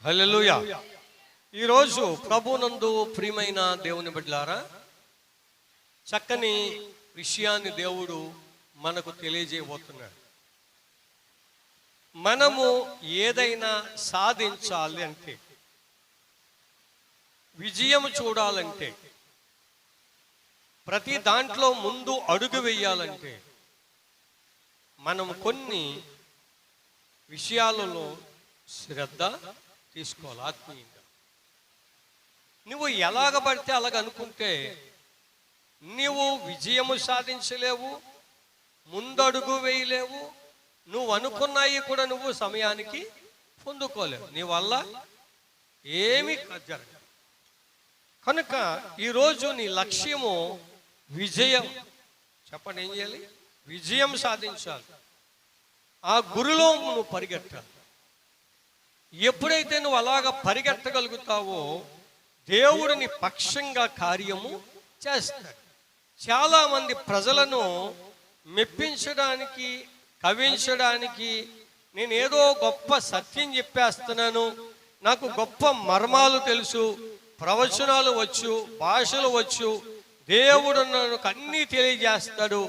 హల్లెలూయా. ఈరోజు ప్రభునందు ప్రియమైన దేవుని బిడ్డలారా, చక్కని విషయాన్ని దేవుడు మనకు తెలియజేయబోతున్నాడు. మనము ఏదైనా సాధించాలి అంటే, విజయం చూడాలంటే, ప్రతి దాంట్లో ముందు అడుగు వేయాలంటే మనం కొన్ని విషయాలలో శ్రద్ధ తీసుకోవాలి. ఆత్మీయంగా నువ్వు ఎలాగ పడితే అలాగ అనుకుంటే నీవు విజయము సాధించలేవు, ముందడుగు వేయలేవు, నువ్వు అనుకున్నాయి కూడా నువ్వు సమయానికి పొందుకోలేవు, నీ వల్ల ఏమీ జరగదు. కనుక ఈరోజు నీ లక్ష్యము విజయం. చెప్పండి, ఏం చేయాలి? విజయం సాధించాలి. ఆ గురిలో నువ్వు పరిగెట్టాలి. ఎప్పుడైతే నువ్వు అలాగ పరిగెత్తగలుగుతావో దేవుడు నీ పక్షంగా కార్యము చేస్తాడు. చాలామంది ప్రజలను మెప్పించడానికి, కవించడానికి, నేను ఏదో గొప్ప సత్యం చెప్పేస్తున్నాను, నాకు గొప్ప మర్మాలు తెలుసు, ప్రవచనాలు వచ్చు, భాషలు వచ్చు, దేవుడు నాకు అన్నీ తెలియజేస్తాడు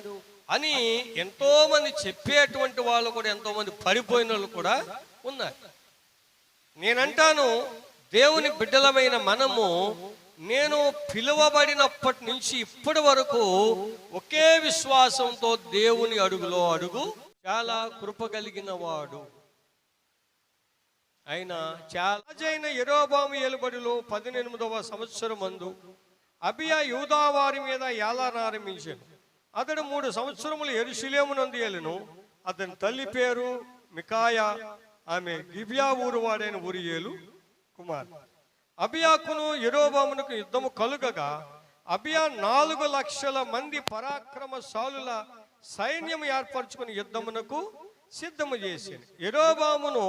అని ఎంతోమంది చెప్పేటువంటి వాళ్ళు కూడా, ఎంతోమంది పడిపోయిన వాళ్ళు కూడా ఉన్నారు. నేనంటాను, దేవుని బిడ్డలమైన మనము, నేను పిలువబడినప్పటి నుంచి ఇప్పటి వరకు ఒకే విశ్వాసంతో దేవుని అడుగులో అడుగు, చాలా కృప కలిగిన వాడు ఆయన. చాలా యెరోబాము ఏలుబడిలో 18వ సంవత్సరం మందు అబియా యూదా వారి మీద ఏలానారంభించాను. అతడు 3 సంవత్సరములు యెరూషలేమునందు ఏలెను. అతని తల్లి పేరు మికాయా, ఆమె గిబియా ఊరు వాడైన ఊరియేలు కుమార్. అబియాకును యెరోబామునకు యుద్ధము కలుగగా అబియా 4 లక్షల మంది పరాక్రమశాలుల సైన్యం ఏర్పరచుకుని యుద్ధమునకు సిద్ధము చేసింది. యెరోబామును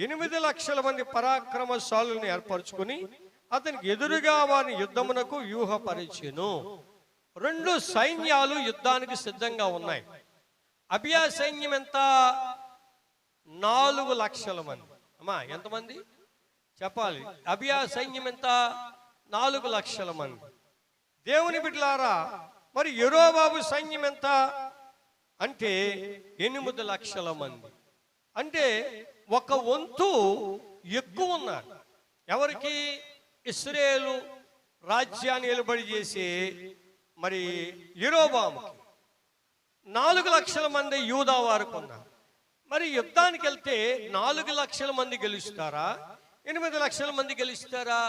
8 లక్షల మంది పరాక్రమశాలులను ఏర్పరచుకుని అతనికి ఎదురుగా వారిని యుద్ధమునకు వ్యూహపరిచెను. 2 సైన్యాలు యుద్ధానికి సిద్ధంగా ఉన్నాయి. అబియా సైన్యం ఎంత? 4 లక్షల మంది. అమ్మా, ఎంతమంది చెప్పాలి? అబియా సైన్యం ఎంత? 4 లక్షల మంది. దేవుని బిడ్డలారా, మరి యెరోబాము సైన్యం ఎంత అంటే 8 లక్షల మంది. అంటే ఒక వంతు ఎక్కువ ఉన్నారు. ఎవరికి? ఇశ్రాయేలు రాజ్యాన్ని ఏలుబడి చేసే మరి యెరోబాముకి 4 లక్షల మంది యూదా వారికి ఉన్నారు. మరి యుద్ధానికి వెళ్తే 4 లక్షల మంది గెలుస్తారా, 8 లక్షల మంది గెలుస్తారా?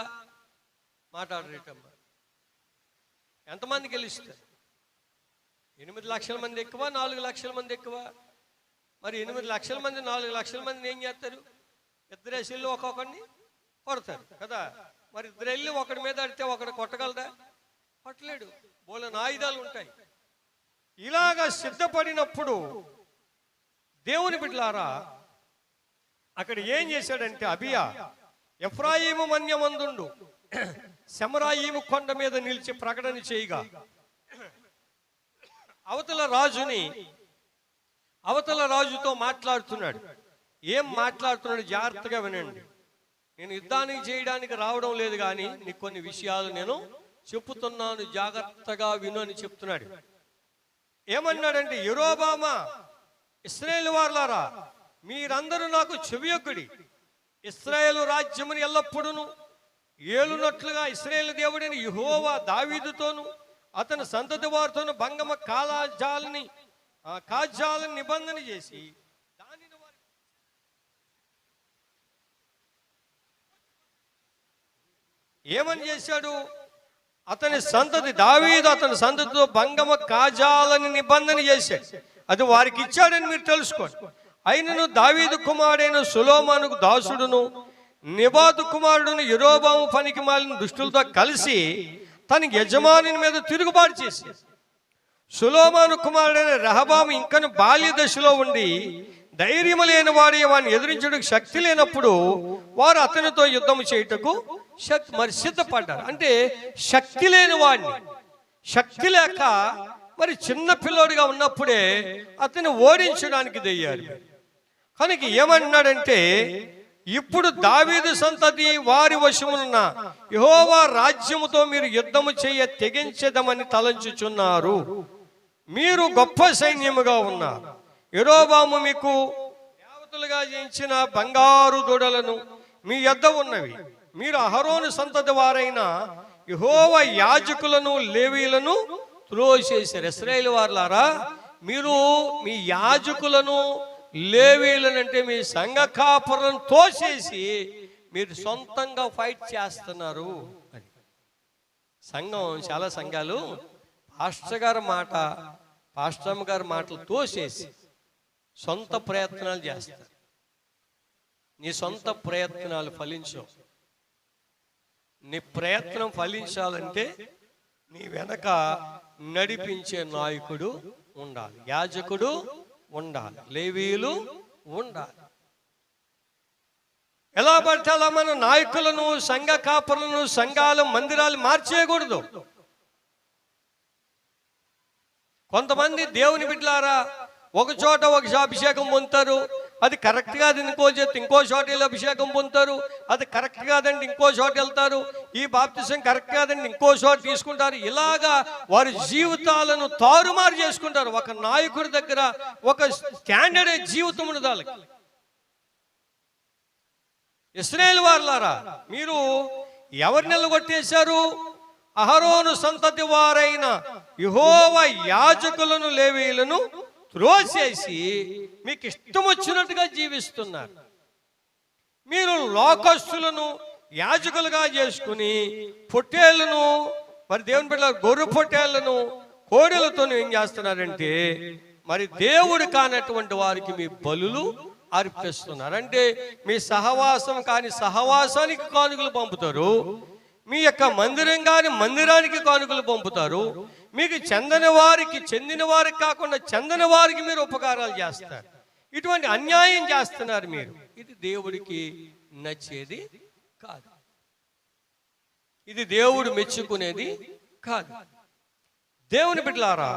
మాట్లాడరేటమ్మా, ఎంతమంది గెలుస్తారు? 8 లక్షల మంది ఎక్కువ, 4 లక్షల మంది ఎక్కువ? మరి 8 లక్షల మంది 4 లక్షల మందిని ఏం చేస్తారు? ఇద్దరు వేసి ఒక్కొక్కడిని కొడతారు కదా. మరి ఇద్దరు వెళ్ళి ఒకడి మీద అడితే ఒకడు కొట్టగలరా? కొట్టలేడు. బోలెని ఆయుధాలు ఉంటాయి. ఇలాగా సిద్ధపడినప్పుడు దేవుని బిడ్డలారా, అక్కడ ఏం చేశాడంటే అబియా ఎఫ్రాయిము మన్యమందుండు సెమరాయిము కొండ మీద నిలిచి ప్రకటన చేయగా అవతల రాజుతో మాట్లాడుతున్నాడు. ఏం మాట్లాడుతున్నాడు? జాగ్రత్తగా వినండి. నేను యుద్ధానికి చేయడానికి రావడం లేదు, కానీ నీకు కొన్ని విషయాలు నేను చెప్పుతున్నాను, జాగ్రత్తగా విను అని చెప్తున్నాడు. ఏమన్నాడంటే, యెరోబామా, ఇశ్రాయేలు వారలారా, మీరందరూ నాకు చెవియొగ్గుడి. ఇశ్రాయేలు రాజ్యముని ఎల్లప్పుడూ ఏలునట్లుగా ఇశ్రాయేలు దేవుడైన యెహోవా దావీదుతోను అతని సంతతి వారితోను భంగమ కాజాలని నిబంధన చేసి దానిని ఏమని చేశాడు? అతని సంతతి దావీదు అతని సంతతితో భంగమ కాజాలని నిబంధన చేశాడు. అది వారికి ఇచ్చాడని మీరు తెలుసుకోండి. అయినను దావీదు కుమారుడైన సొలొమోనుకు దాసుడును నెబాతు కుమారుడును యెరోబాము పనికి మాలిన దుష్టులతో కలిసి తన యజమాని మీద తిరుగుబాటు చేసి, సొలొమోను కుమారుడైన రెహబాము ఇంకను బాల్య దశలో ఉండి ధైర్యము లేని వాడు వాడిని ఎదిరించడానికి శక్తి లేనప్పుడు వారు అతనితో యుద్ధం చేయుటకు మరి సిద్ధపడ్డారు. అంటే శక్తి లేని వాడిని, శక్తి లేక మరి చిన్న పిల్లోడిగా ఉన్నప్పుడే అతన్ని ఓడించడానికి దిగారు. కనుక ఏమన్నాడంటే, ఇప్పుడు దావీదు సంతతి వారి వశమున్న యెహోవా రాజ్యముతో మీరు యుద్ధము చేయ తెగించెదమని తలంచుచున్నారు. మీరు గొప్ప సైన్యముగా ఉన్నారు. యెరోబాము మీకు దేవతలుగా చేయించిన బంగారు దూడలను మీ యొద్ద ఉన్నవి. మీరు అహరోను సంతతి వారైన యెహోవా యాజకులను లేవీలను త్రోసేశారు. ఇశ్రాయేలు వారలారా, మీరు మీ యాజకులను లేవీలను అంటే మీ సంఘ కాపులను తోసేసి మీరు సొంతంగా ఫైట్ చేస్తున్నారు అని. సంఘం, చాలా సంఘాలు పాస్టర్ గారి మాటలు తోసేసి సొంత ప్రయత్నాలు చేస్తారు. నీ సొంత ప్రయత్నాలు ఫలించవు. నీ ప్రయత్నం ఫలించాలంటే నీ వెనక నడిపించే నాయకుడు ఉండాలి, యాజకుడు ఉండాలి, లేవీయులు ఉండాలి. ఎలా పడితే అలా మన నాయకులను, సంఘ కాపులను, సంఘాలు, మందిరాలు మార్చేయకూడదు. కొంతమంది దేవుని బిడ్డలారా ఒక చోట ఒక అభిషేకం పొందుతారు, అది కరెక్ట్ కాదు. ఇంకో చోట వెళ్ళి అభిషేకం పొందుతారు, అది కరెక్ట్ కాదండి, ఇంకో చోట వెళ్తారు. ఈ బాప్తిసం కరెక్ట్ కాదండి, ఇంకో చోట తీసుకుంటారు. ఇలాగా వారి జీవితాలను తారుమారు చేసుకుంటారు. ఒక నాయకుడి దగ్గర ఒక స్టాండర్డ్ జీవితం ఉండదు వాళ్ళకి. ఇశ్రాయేలు వారలారా, మీరు ఎవరు నిలగొట్టేశారు? అహరోను సంతతి వారైన యెహోవా యాజకులను లేవీయులను త్రోసేసి మీకు ఇష్టం వచ్చినట్టుగా జీవిస్తున్నారు. మీరు లోకస్తులను యాజకులుగా చేసుకుని పొట్టేళ్లను, మరి దేవుని బిడ్డల గొర్రె పొట్టేళ్లను కోడెలతో ఏం చేస్తున్నారంటే మరి దేవుడు కానటువంటి వారికి మీ బలులు అర్పిస్తున్నారు. అంటే మీ సహవాసం కాని సహవాసానికి కానుకలు పంపుతారు, మీ యొక్క మందిరం కాని మందిరానికి కానుకలు పంపుతారు, మీకు చెందిన వారికి కాకుండా చెందని వారికి మీరు ఉపకారాలు చేస్తారు. ఇటువంటి అన్యాయం చేస్తున్నారు మీరు. ఇది దేవుడికి నచ్చేది కాదు, ఇది దేవుడు మెచ్చుకునేది కాదు. దేవుని బిడ్డలారా,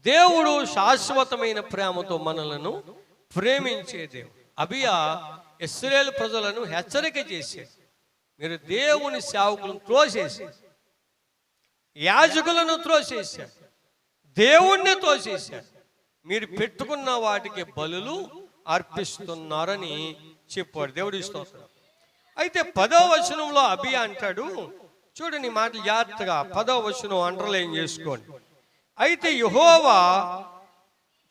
దేవుడు శాశ్వతమైన ప్రేమతో మనలను ప్రేమించే దేవుడు. అబియా ఇశ్రాయేలు ప్రజలను హెచ్చరిక చేశాడు. మీరు దేవుని సేవకులను త్రోసేశారు, యాజకులను త్రోసేశారు, దేవుణ్ణి తోసేశారు. మీరు పెట్టుకున్న వాటికి బలులు అర్పిస్తున్నారని చెప్పాడు. దేవుడి స్తోత్రం. అయితే 10వ వచనంలో అబియా అంటాడు, చూడండి మాటలు జాగ్రత్తగా, 10వ వచనం అండర్లైన్ చేసుకోండి. అయితే యెహోవా,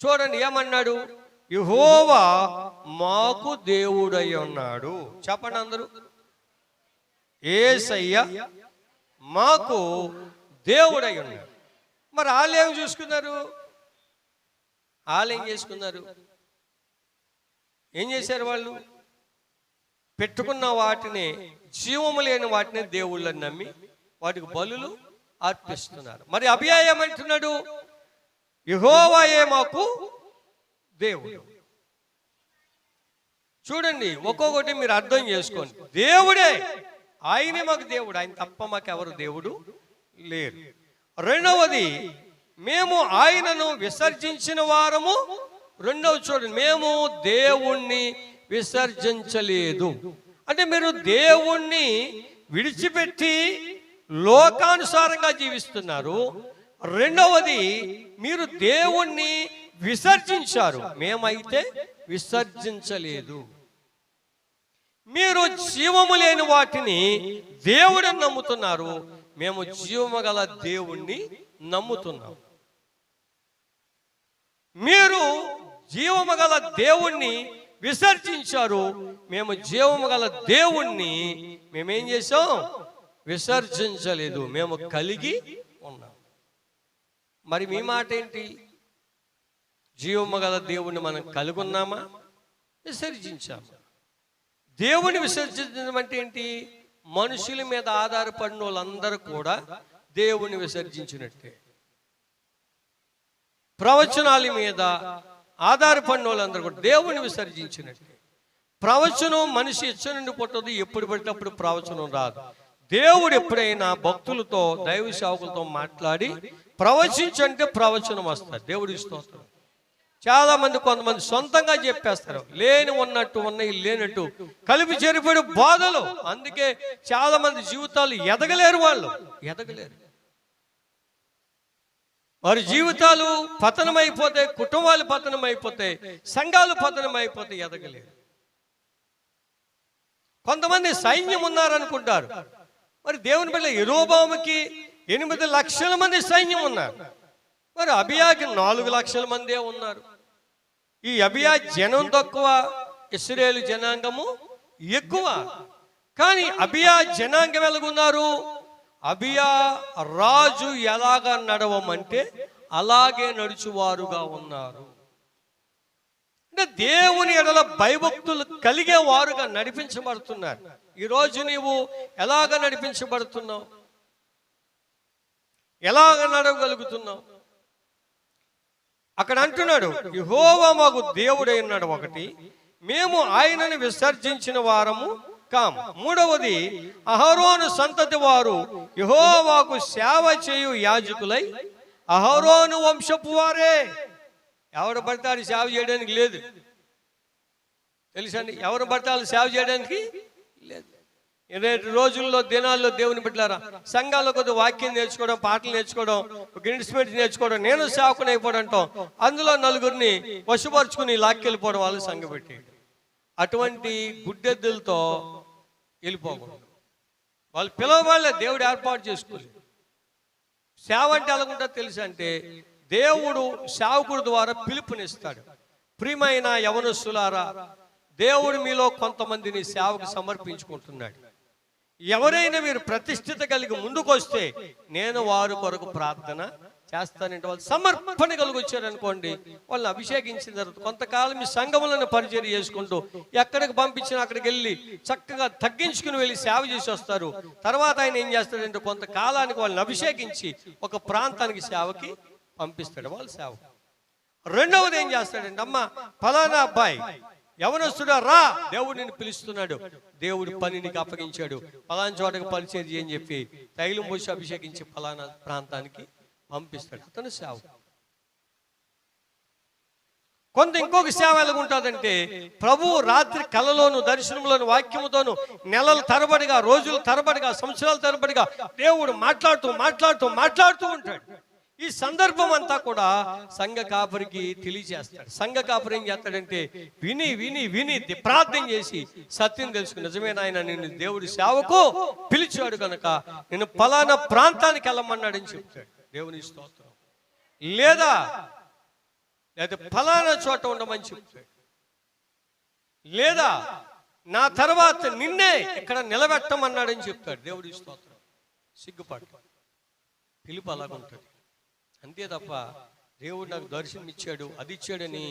చూడండి ఏమన్నాడు, యెహోవా మాకు దేవుడై ఉన్నాడు. చెప్పండి అందరూ, యేసయ్య మాకు దేవుడై ఉన్నాడు. మరి వాళ్ళు ఏం చూసుకున్నారు? వాళ్ళు ఏం చేసుకున్నారు? ఏం చేశారు? వాళ్ళు పెట్టుకున్న వాటిని, జీవము లేని వాటిని దేవుళ్ళని నమ్మి వాటికి బలులు అర్పిస్తున్నారు. మరి అబియా ఏమంటున్నాడు? యెహోవాయే మాకు దేవుడు. చూడండి, ఒక్కొక్కటి మీరు అర్థం చేసుకోండి. దేవుడే, ఆయనే మాకు దేవుడు, ఆయన తప్ప మాకు ఎవరు దేవుడు లేరు. రెండవది, మేము ఆయనను విసర్జించిన వారము. రెండవది చూడండి, మేము దేవుణ్ణి విసర్జించలేదు. అంటే మీరు దేవుణ్ణి విడిచిపెట్టి లోకానుసారంగా జీవిస్తున్నారు. రెండవది, మీరు దేవుణ్ణి విసర్జించారు, మేమైతే విసర్జించలేదు. మీరు జీవము లేని వాటిని దేవుడిని నమ్ముతున్నారు, మేము జీవము గల దేవుణ్ణి నమ్ముతున్నాం. మీరు జీవము గల దేవుణ్ణి విసర్జించారు, మేము జీవము గల దేవుణ్ణి మేమేం చేసాం? విసర్జించలేదు, మేము కలిగి ఉన్నాం. మరి మీ మాట ఏంటి? జీవము గల దేవుణ్ణి మనం కలిగి ఉన్నామా, విసర్జించామా? దేవుని విసర్జించడం అంటే ఏంటి? మనుషుల మీద ఆధారపడిన వాళ్ళందరూ కూడా దేవుని విసర్జించినట్టే. ప్రవచనాల మీద ఆధారపడిన వాళ్ళందరూ కూడా దేవుని విసర్జించినట్టే. ప్రవచనం మనిషి ఇచ్చ నుండి పుట్టదు, ఎప్పుడు పడితే అప్పుడు ప్రవచనం రాదు. దేవుడు ఎప్పుడైనా భక్తులతో, దైవ సేవకులతో మాట్లాడి ప్రవచించంటే ప్రవచనం వస్తుంది. దేవుడి స్తోత్రం. చాలా మంది కొంతమంది సొంతంగా చెప్పేస్తారు, లేని ఉన్నట్టు ఉన్నాయి లేనట్టు కలిపి చెరిపోయిన బాధలు. అందుకే చాలా మంది జీవితాలు ఎదగలేరు, వాళ్ళు ఎదగలేరు. వారి జీవితాలు పతనమైపోతాయి, కుటుంబాలు పతనమైపోతాయి, సంఘాలు పతనమైపోతాయి, ఎదగలేరు. కొంతమంది సైన్యం ఉన్నారనుకుంటారు. మరి దేవుని బిడ్డ యెరోబాముకి 8 లక్షల మంది సైన్యం ఉన్నారు. మరి అబియాకి 4 లక్షల మందే ఉన్నారు. ఈ అబియా జనం తక్కువ, ఇశ్రాయేలు జనాంగము ఎక్కువ. కానీ అబియా జనాంగం ఎలాగున్నారు? అబియా రాజు ఎలాగా నడవమంటే అలాగే నడుచువారుగా ఉన్నారు. అంటే దేవుని ఎడల భయభక్తులు కలిగే వారుగా నడిపించబడుతున్నారు. ఈరోజు నీవు ఎలాగ నడిపించబడుతున్నావు? ఎలాగ నడవగలుగుతున్నావు? అక్కడ అంటున్నాడు, యెహోవా మాకు దేవుడై ఉన్నాడు ఒకటి, మేము ఆయనను విసర్జించిన వారము కాము. మూడవది, అహరోను సంతతి వారు యెహోవాకు సేవ చేయు యాజకులై అహరోను వంశపు వారే. ఎవరు పడతారు సేవ చేయడానికి లేదు, తెలుసండి. ఎవరు పడతారు సేవ చేయడానికి లేదు. 20 రోజుల్లో దినాల్లో దేవుని బిడ్డలారా, సంఘాల్లో కొద్ది వాక్యం నేర్చుకోవడం, పాటలు నేర్చుకోవడం, ఒక ఇన్స్ట్రుమెంట్ నేర్చుకోవడం, నేను సేవకుని అయిపోవడంటాం, అందులో 4గురిని వశపరుచుకుని లాక్కెళ్ళిపోవడం, వాళ్ళు సంఘ పెట్టి అటువంటి గుడ్డెద్దులతో వెళ్ళిపోకూడదు. వాళ్ళు పిలవవాళ్ళే, దేవుడు ఏర్పాటు చేసుకోలేదు. సేవ అంటే ఎలాగుంటుందో తెలుసు అంటే, దేవుడు సేవకుడి ద్వారా పిలుపునిస్తాడు. ప్రియమైన యవనస్తులారా, దేవుడు మీలో కొంతమందిని సేవకు సమర్పించుకుంటున్నాడు. ఎవరైనా మీరు ప్రతిష్ఠిత కలిగి ముందుకు వస్తే నేను వారి కొరకు ప్రార్థన చేస్తానంటే, వాళ్ళు సమర్పణ కలిగి వచ్చారనుకోండి, వాళ్ళని అభిషేకించిన తర్వాత కొంతకాలం మీ సంఘములను పరిచయం చేసుకుంటూ ఎక్కడికి పంపించినా అక్కడికి వెళ్ళి చక్కగా తగ్గించుకుని వెళ్ళి సేవ చేసి వస్తారు. తర్వాత ఆయన ఏం చేస్తాడంటే, కొంతకాలానికి వాళ్ళని అభిషేకించి ఒక ప్రాంతానికి సేవకి పంపిస్తాడు, వాళ్ళు సేవ. రెండవది ఏం చేస్తాడంటే, అమ్మ ఫలానా అబ్బాయి యవనస్తుడా రా, దేవుడు నిన్ను పిలుస్తున్నాడు, దేవుడు పని నీకు అప్పగించాడు, ఫలానా చోటకి పరిచయం చేయని చెప్పి తైలం పోసి అభిషేకించి ఫలానా ప్రాంతానికి పంపిస్తాడు, అతను సేవ. కొంత ఇంకొక సేవ ఎలాగుంటుందంటే, ప్రభువు రాత్రి కలలోను దర్శనంలోను వాక్యముతోను నెలల తరబడిగా, రోజుల తరబడిగా, సంవత్సరాల తరబడిగా దేవుడు మాట్లాడుతూ ఉంటాడు. ఈ సందర్భం అంతా కూడా సంఘ కాపరికి తెలియజేస్తాడు. సంఘ కాపరి ఏం చేస్తాడంటే, విని విని విని ప్రార్థన చేసి సత్యం తెలుసుకుని, నిజమే నాయన నిన్ను దేవుడి సేవకు పిలిచాడు కనుక నేను ఫలానా ప్రాంతానికి వెళ్ళమన్నాడని చెప్తాడు. దేవుని స్తోత్రం. లేదా ఫలానా చోట ఉండమని చెప్తాడు. లేదా నా తర్వాత నిన్నే ఇక్కడ నిలబెట్టమన్నాడని చెప్తాడు. దేవుడి స్తోత్రం. సిగ్గుపడు, పిలుపు అలాగుంటుంది. అంతే తప్ప దేవుడు నాకు దర్శనం ఇచ్చాడు, అది ఇచ్చాడని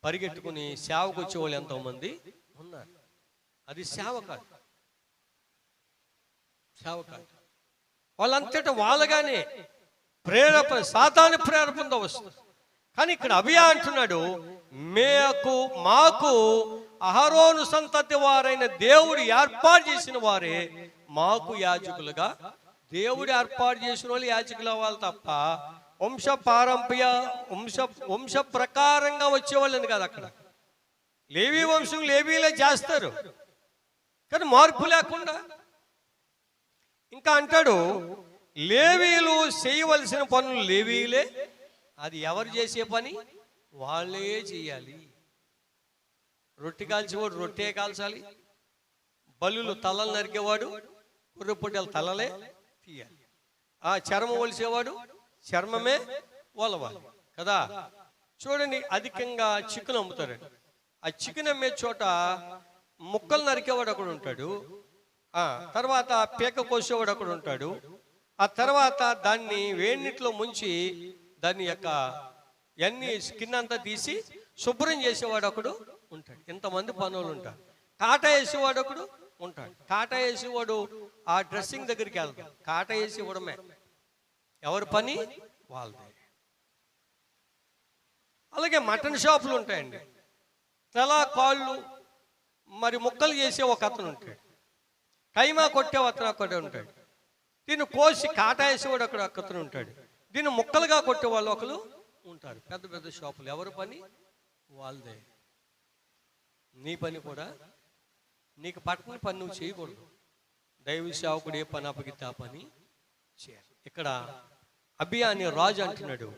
పరిగెట్టుకుని సేవకు వచ్చేవాళ్ళు ఎంతోమంది ఉన్నారు. అది సేవ కాదు, సేవ కాదు. వాళ్ళంతటా వాళ్ళగానే సాతాను ప్రేరేపణతో వస్తుంది. కానీ ఇక్కడ అబియా అంటున్నాడు, మాకు అహరోను సంతతి వారైన దేవుడు ఏర్పాటు చేసిన వారే మాకు యాజకులుగా. దేవుడు ఏర్పాటు చేసిన వాళ్ళు యాజకులు అవ్వాలి తప్ప వంశ ప్రకారంగా వచ్చేవాళ్ళని కాదు. అక్కడ లేవీ వంశం లేవీలే చేస్తారు, కానీ మార్పు లేకుండా. ఇంకా అంటాడు, లేవీలు చేయవలసిన పనులు లేవీలే, అది ఎవరు చేసే పని వాళ్ళే చేయాలి. రొట్టె కాల్చేవాడు రొట్టె కాల్చాలి, బలులు తలలు నరికేవాడు కుర్రపొట్టెల తలలే తీయాలి, ఆ చర్మం ఒలిసేవాడు చర్మమే ఒలవాలి కదా. చూడండి, అధికంగా చికెన్ అమ్ముతారండి. ఆ చికెన్ అమ్మే చోట ముక్కలు నరికేవాడు ఒకడు ఉంటాడు, తర్వాత పీక కోసేవాడు ఒకడు ఉంటాడు, ఆ తర్వాత దాన్ని వేడినీటిలో ముంచి దాని యొక్క స్కిన్ అంతా తీసి శుభ్రం చేసేవాడు ఒకడు ఉంటాడు. ఇంతమంది పనులు ఉంటారు. కాటా వేసేవాడు ఒకడు ఉంటాడు. కాటా వేసేవాడు ఆ డ్రెస్సింగ్ దగ్గరికి వెళ్తాడు. కాటా వేసి ఇవ్వడమే ఎవరి పని వాళ్ళది. అలాగే మటన్ షాపులు ఉంటాయండి. తల కాళ్ళు మరి ముక్కలు చేసే ఒక అతను ఉంటాడు, కైమా కొట్టే అతను అక్కడే ఉంటాడు, దీన్ని కోసి కాటా వేసేవాడు అక్కడ అతను ఉంటాడు, దీన్ని ముక్కలుగా కొట్టే వాళ్ళు ఒకరు ఉంటారు. పెద్ద పెద్ద షాపులు ఎవరి పని వాళ్ళదే. నీ పని కూడా నీకు పట్టని పని నువ్వు చేయకూడదు. దైవ సేవకుడు ఏ పని అప్పగితే ఆ పని చేయాలి. ఇక్కడ అబియా అనే రాజు అంటున్నాడు,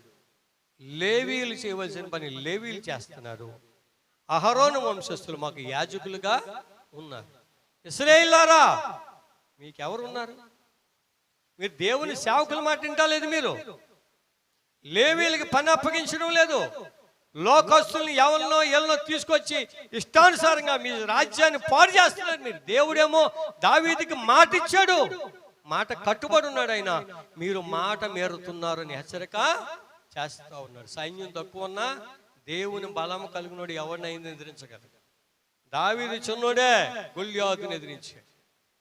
లేవీయులు చేయవలసిన పని లేవీయులు చేస్తున్నారు. అహరోను వంశస్థులు మాకు యాజకులుగా ఉన్నారు. ఇశ్రాయేలులారా మీకెవరు ఉన్నారు? మీరు దేవుని సేవకుల మాట వింటలేదు. మీరు లేవీయులకి పని అప్పగించడం లేదు. లోకస్తుల్ని ఎవరినో ఎన్నో తీసుకొచ్చి ఇష్టానుసారంగా మీ రాజ్యాన్ని పాడు చేస్తున్నారు మీరు. దేవుడేమో దావీదుకి మాట ఇచ్చాడు, మాట కట్టుబడి ఉన్నాడు. ఆయన మీరు మాట మీరుతున్నారని హెచ్చరిక చేస్తూ ఉన్నాడు. సైన్యం తక్కువ ఉన్నా దేవుని బలం కలిగినోడు ఎవరినైనా ఎదిరించగలడు. దావీదు చిన్నోడే గొల్యాతుని ఎదిరించాడు.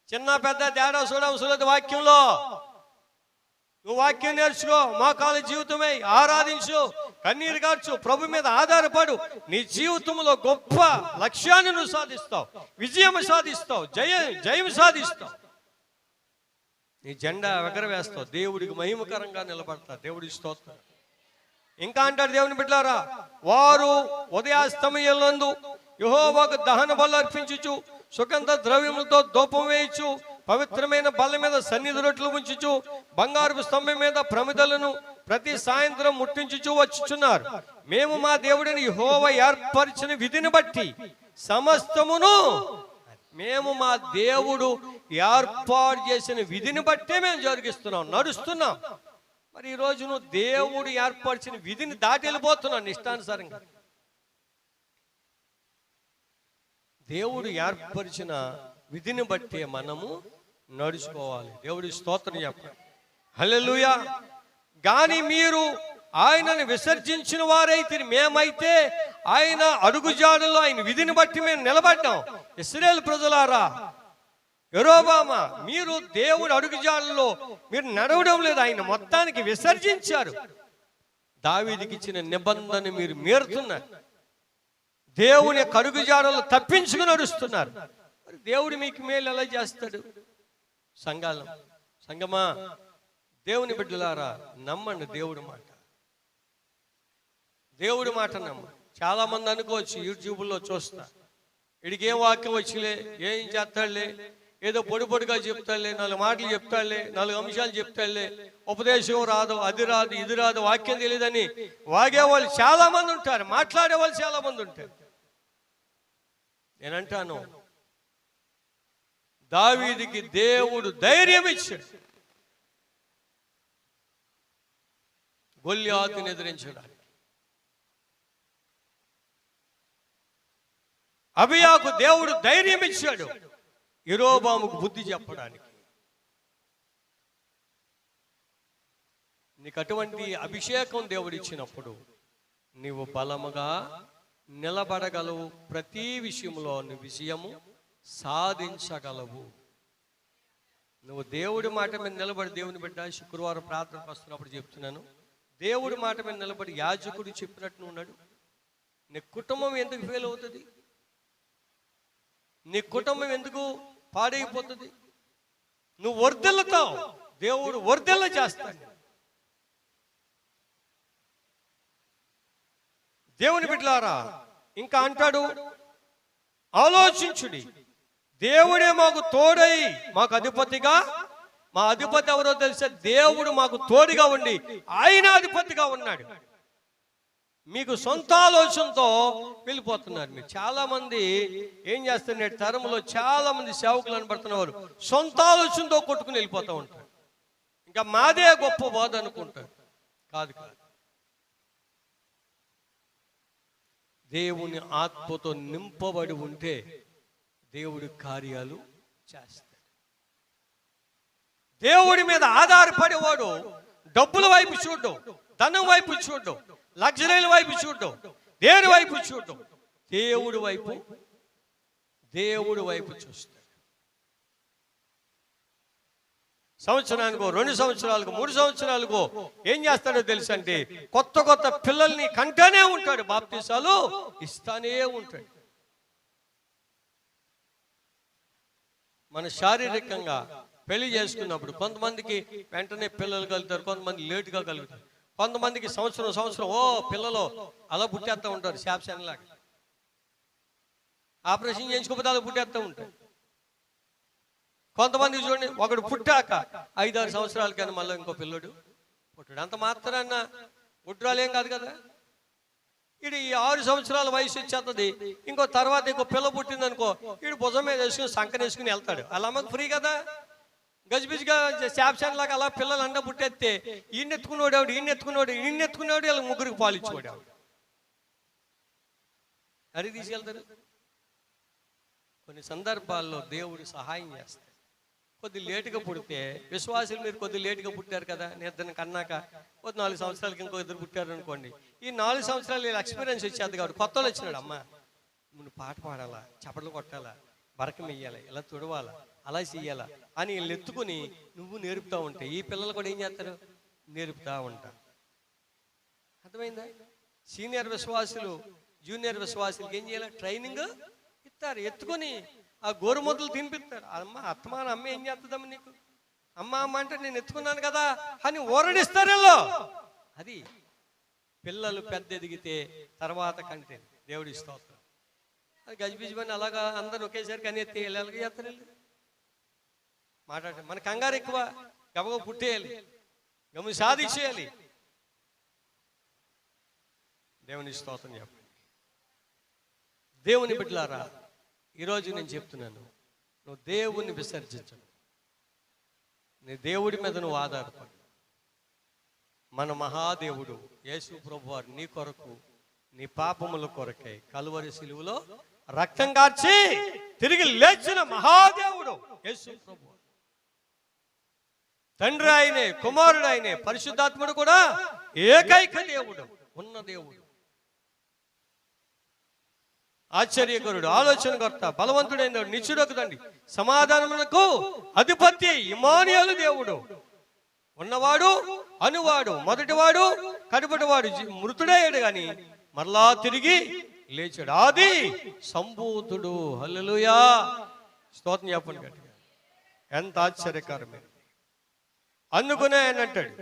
చిన్న పెద్ద తేడా చూడవసరం వాక్యంలో. నువ్వు వాక్యం నేర్చుకో, మోకాళ్ళ జీవితమే ఆరాధించు, కన్నీరు కార్చు, ప్రభు మీద ఆధారపడు. నీ జీవితంలో గొప్ప లక్ష్యాన్ని నువ్వు సాధిస్తావు, విజయం సాధిస్తావు, జయం సాధిస్తావు. నీ జెండా ఎగరవేస్తావు, దేవుడికి మహిమకరంగా నిలబడతావు. దేవుడి స్తోత్రం. ఇంకా అంటాడు దేవుని బిడ్డలారా, వారు ఉదయాస్తమయందు యెహోవాకు దహన బలు అర్పించుచు, సుగంధ ద్రవ్యములతో ధూపం వేయచ్చు, పవిత్రమైన బల్ల మీద సన్నిధి రొట్టెలు ఉంచుచు, బంగారు స్తంభం మీద ప్రమిదలను ప్రతి సాయంత్రం ముట్టించుచు వచ్చుచున్నారు. మేము మా దేవుడిని యెహోవా ఏర్పరిచిన విధిని బట్టి సమస్తమును, మేము మా దేవుడు ఏర్పాటు చేసిన విధిని బట్టే మేము జరిగిస్తున్నాం, నడుస్తున్నాం. మరి ఈరోజు నువ్వు దేవుడు ఏర్పరిచిన విధిని దాటి వెళ్ళిపోతున్నావు ఇష్టానుసారంగా. దేవుడు ఏర్పరిచిన విధిని బట్టే మనము నడుచుకోవాలి. దేవుడి స్తోత్రం చెప్పండి. హల్లెలూయా. కానీ మీరు ఆయనను విసర్జించిన వారైతే, మేమైతే ఆయన అడుగుజాడలో ఆయన విధిని బట్టి మేము నిలబడ్డాం. ఇశ్రాయేలు ప్రజలారా, యెరోబామా, మీరు దేవుడి అడుగుజాడలో మీరు నడవడం లేదు, ఆయన మొత్తానికి విసర్జించారు. దావీదుకి ఇచ్చిన నిబంధన మీరు మీరుతున్నారు, దేవుని యొక్క అడుగుజాడలో తప్పించుకుని నడుస్తున్నారు. మరి దేవుడు మీకు మేలు ఎలా చేస్తాడు? సంగమా, దేవుని బిడ్డలారా, నమ్మండి దేవుడి మాట. దేవుడి మాట నమ్మ. చాలా మంది అనుకోవచ్చు, యూట్యూబ్లో చూస్తా, వీడికి ఏం వాక్యం వచ్చిలే, ఏం చేస్తాడులే, ఏదో పొడిగా చెప్తాడులే, 4 మాటలు చెప్తాడులే, 4 అంశాలు చెప్తాడులే, ఉపదేశం రాదు, అది రాదు, ఇది రాదు, వాక్యం తెలియదని వాగేవాళ్ళు చాలా మంది ఉంటారు, మాట్లాడే వాళ్ళు చాలా మంది ఉంటారు. నేనంటాను, దావీదుకి దేవుడు ధైర్యం ఇచ్చాడు గొల్యాతుని ఎదిరించడానికి. అబియాకు దేవుడు ధైర్యం ఇచ్చాడు యెరోబాముకు బుద్ధి చెప్పడానికి. నీకు అటువంటి అభిషేకం దేవుడు ఇచ్చినప్పుడు నీవు బలముగా నిలబడగలవు. ప్రతి విషయంలో నువ్వు విజయము సాధించగలవు. నువ్వు దేవుడి మాట మీద నిలబడి, దేవుని బిడ్డ శుక్రవారం ప్రార్థనకు వస్తున్నప్పుడు చెప్తున్నాను, దేవుడి మాట మీద నిలబడి యాజకుడు చెప్పినట్టు ఉన్నాడు. నీ కుటుంబం ఎందుకు ఫెయిల్ అవుతుంది? నీ కుటుంబం ఎందుకు పాడైపోతుంది? నువ్వు వర్ధిల్లుతావు, దేవుడు వర్ధిల్ల చేస్తాడు. దేవుని బిడ్డలారా, ఇంకా అంటాడు, ఆలోచించుడి, దేవుడే మాకు తోడై మాకు అధిపతిగా, మా అధిపతి ఎవరో తెలుసా? దేవుడు మాకు తోడుగా ఉండి ఆయన అధిపతిగా ఉన్నాడు. మీకు సొంత ఆలోచనతో వెళ్ళిపోతున్నారు. మీరు చాలా మంది ఏం చేస్తున్నారు, తరంలో చాలా మంది సేవకులు అనబడుతున్నవారు సొంత ఆలోచనతో కొట్టుకుని వెళ్ళిపోతూ ఉంటారు. ఇంకా మాదే గొప్ప బోధ అనుకుంటారు. కాదు కాదు, దేవుని ఆత్మతో నింపబడి ఉంటే దేవుడి కార్యాలు చేస్తాడు. దేవుడి మీద ఆధారపడేవాడు డబ్బుల వైపు చూడడం, ధనం వైపు చూడడం, లగ్జరీల వైపు చూడడం, దేని వైపు చూడడం, దేవుడి వైపు చూస్తాడు. సంవత్సరానికో, 2 సంవత్సరాలకు, 3 సంవత్సరాలకు ఏం చేస్తాడో తెలుసు అంటే, కొత్త పిల్లల్ని కంటనే ఉంటాడు, బాప్తీసాలు ఇస్తానే ఉంటాడు. మన శారీరకంగా పెళ్లి చేసుకున్నప్పుడు కొంతమందికి వెంటనే పిల్లలు కలుగుతారు, కొంతమంది లేటుగా కలుగుతారు. కొంతమందికి సంవత్సరం పిల్లలు అలా పుట్టేస్తూ ఉంటారు, శాప్సన్లాగా. ఆపరేషన్ చేయించుకోకపోతే అలా పుట్టేస్తూ ఉంటారు. కొంతమంది చూడండి, ఒకడు పుట్టాక 5-6 సంవత్సరాల కానీ మళ్ళీ ఇంకో పిల్లడు పుట్టాడు. అంత మాత్రాన్న పుట్టురాలేం కాదు కదా. ఇది 6 సంవత్సరాల వయసు వచ్చేస్తుంది, ఇంకో తర్వాత ఇంకో పిల్ల పుట్టింది అనుకో, వీడు భుజం మీద వేసుకుని సంకన వేసుకుని వెళ్తాడు. అలా అమ్మకు ఫ్రీ కదా. గజిబిజిగా శాప్షన్ లాగా అలా పిల్లలు అండ పుట్టేస్తే ఈయన ఎత్తుకునేవాడు, వీళ్ళ ముగ్గురికి పాలిచ్చేవాడు. అది తీసుకెళ్తారు. కొన్ని సందర్భాల్లో దేవుడు సహాయం చేస్తాడు. కొద్ది లేటుగా పుడితే విశ్వాసులు, మీరు కొద్ది లేటుగా పుట్టారు కదా, నేను కన్నాక 4 సంవత్సరాలకి ఇంకో ఇద్దరు పుట్టారు అనుకోండి. ఈ 4 సంవత్సరాలు వీళ్ళు ఎక్స్పీరియన్స్ వచ్చేది కాబట్టి కొత్త వాళ్ళు వచ్చినాడు, అమ్మ నువ్వు పాట పాడాలా, చప్పట్లు కొట్టాలా, బరకం వెయ్యాలా, ఇలా తుడవాలా, అలా చెయ్యాలా అని వీళ్ళు ఎత్తుకుని నువ్వు నేర్పుతా ఉంటాయి. ఈ పిల్లలు కూడా ఏం చేస్తారు, నేర్పుతా ఉంటారు. అర్థమైందా? సీనియర్ విశ్వాసులు జూనియర్ విశ్వాసులకి ఏం చేయాలి, ట్రైనింగ్ ఇస్తారు. ఎత్తుకొని ఆ గోరుముద్దలు తినిపిస్తారు. అత్తమాన అమ్మ ఏం చేస్తుందమ్మ నీకు, అమ్మ అంటే నేను ఎత్తుకున్నాను కదా అని ఓరడిస్తారు వీళ్ళు. అది పిల్లలు పెద్ద ఎదిగితే తర్వాత కంటే దేవుడి స్తోత్రం. అది గజిబిజిమని అలాగా అందరూ ఒకేసారి కానీ ఎత్తి ఎలాగ చేస్తారు. మాట్లాడే మన కంగారు ఎక్కువ, గబగ పుట్టేయాలి, గమ్ము సాధించేయాలి. దేవుని స్తోత్రం చెప్పండి. దేవుని బిడ్డలారా, ఈరోజు నేను చెప్తున్నాను, నువ్వు దేవుణ్ణి విసర్జించను, నీ దేవుడి మీద నువ్వు ఆధారపడు. మన మహాదేవుడు యేసు ప్రభువారు నీ కొరకు, నీ పాపముల కొరకై కలువరి సిలువలో రక్తం కార్చి తిరిగి లేచిన మహాదేవుడు యేసు ప్రభువారు. తండ్రి ఆయనే, కుమారుడు ఆయనే, పరిశుద్ధాత్ముడు కూడా ఏకైక దేవుడు, ఉన్న దేవుడు, ఆశ్చర్యకరుడు, ఆలోచనకర్త, బలవంతుడైన నిత్యుడకు తండ్రి, సమాధానమునకు అధిపతి, ఇమ్మానుయేలు దేవుడు, ఉన్నవాడు, అనువాడు, మొదటివాడు, కడపటివాడు, మృతుడయ్యాడు గాని మరలా తిరిగి లేచాడు, ఆది సంభూతుడు. హల్లెలూయా, స్తోత్రం చెప్పండి గట్టిగా. ఎంత ఆశ్చర్యకరమైన. అందుకునే ఆయన అంటాడు,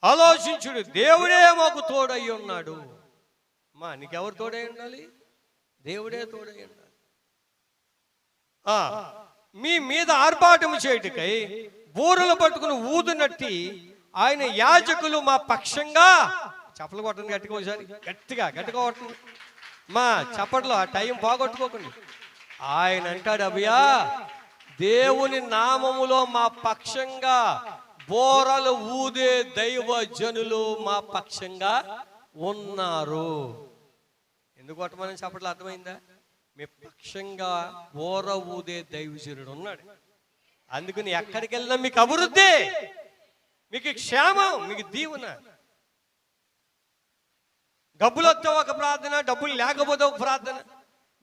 ఆలోచించుడు, దేవుడే మాకు తోడై ఉన్నాడు. అమ్మా నీకెవరు తోడై ఉండాలి, దేవుడే తోడై ఉండాలి. మీ మీద ఆర్భాటము చేయుటకై బూరలు పట్టుకుని ఊదునట్టి ఆయన యాజకులు మా పక్షంగా, చప్పలు కొట్టండి గట్టిగా, ఒకసారి గట్టిగా కొట్టండి మా చప్పట్లో, ఆ టైం పోగొట్టుకోకండి. ఆయన అంటాడు, అభయా దేవుని నామములో మా పక్షంగా బోరలు ఊదే దైవ జనులు మా పక్షంగా ఉన్నారు. ఎందుకు కొట్టమని చప్పట్లు అర్థమైందా? మీ పక్షంగా బోర ఊదే దైవజనుడు ఉన్నాడు. అందుకని ఎక్కడికి వెళ్ళినా మీకు అభివృద్ధి, మీకు క్షేమం, మీకు దీవెన. డబ్బులు వస్తే ఒక ప్రార్థన, డబ్బులు లేకపోతే ఒక ప్రార్థన,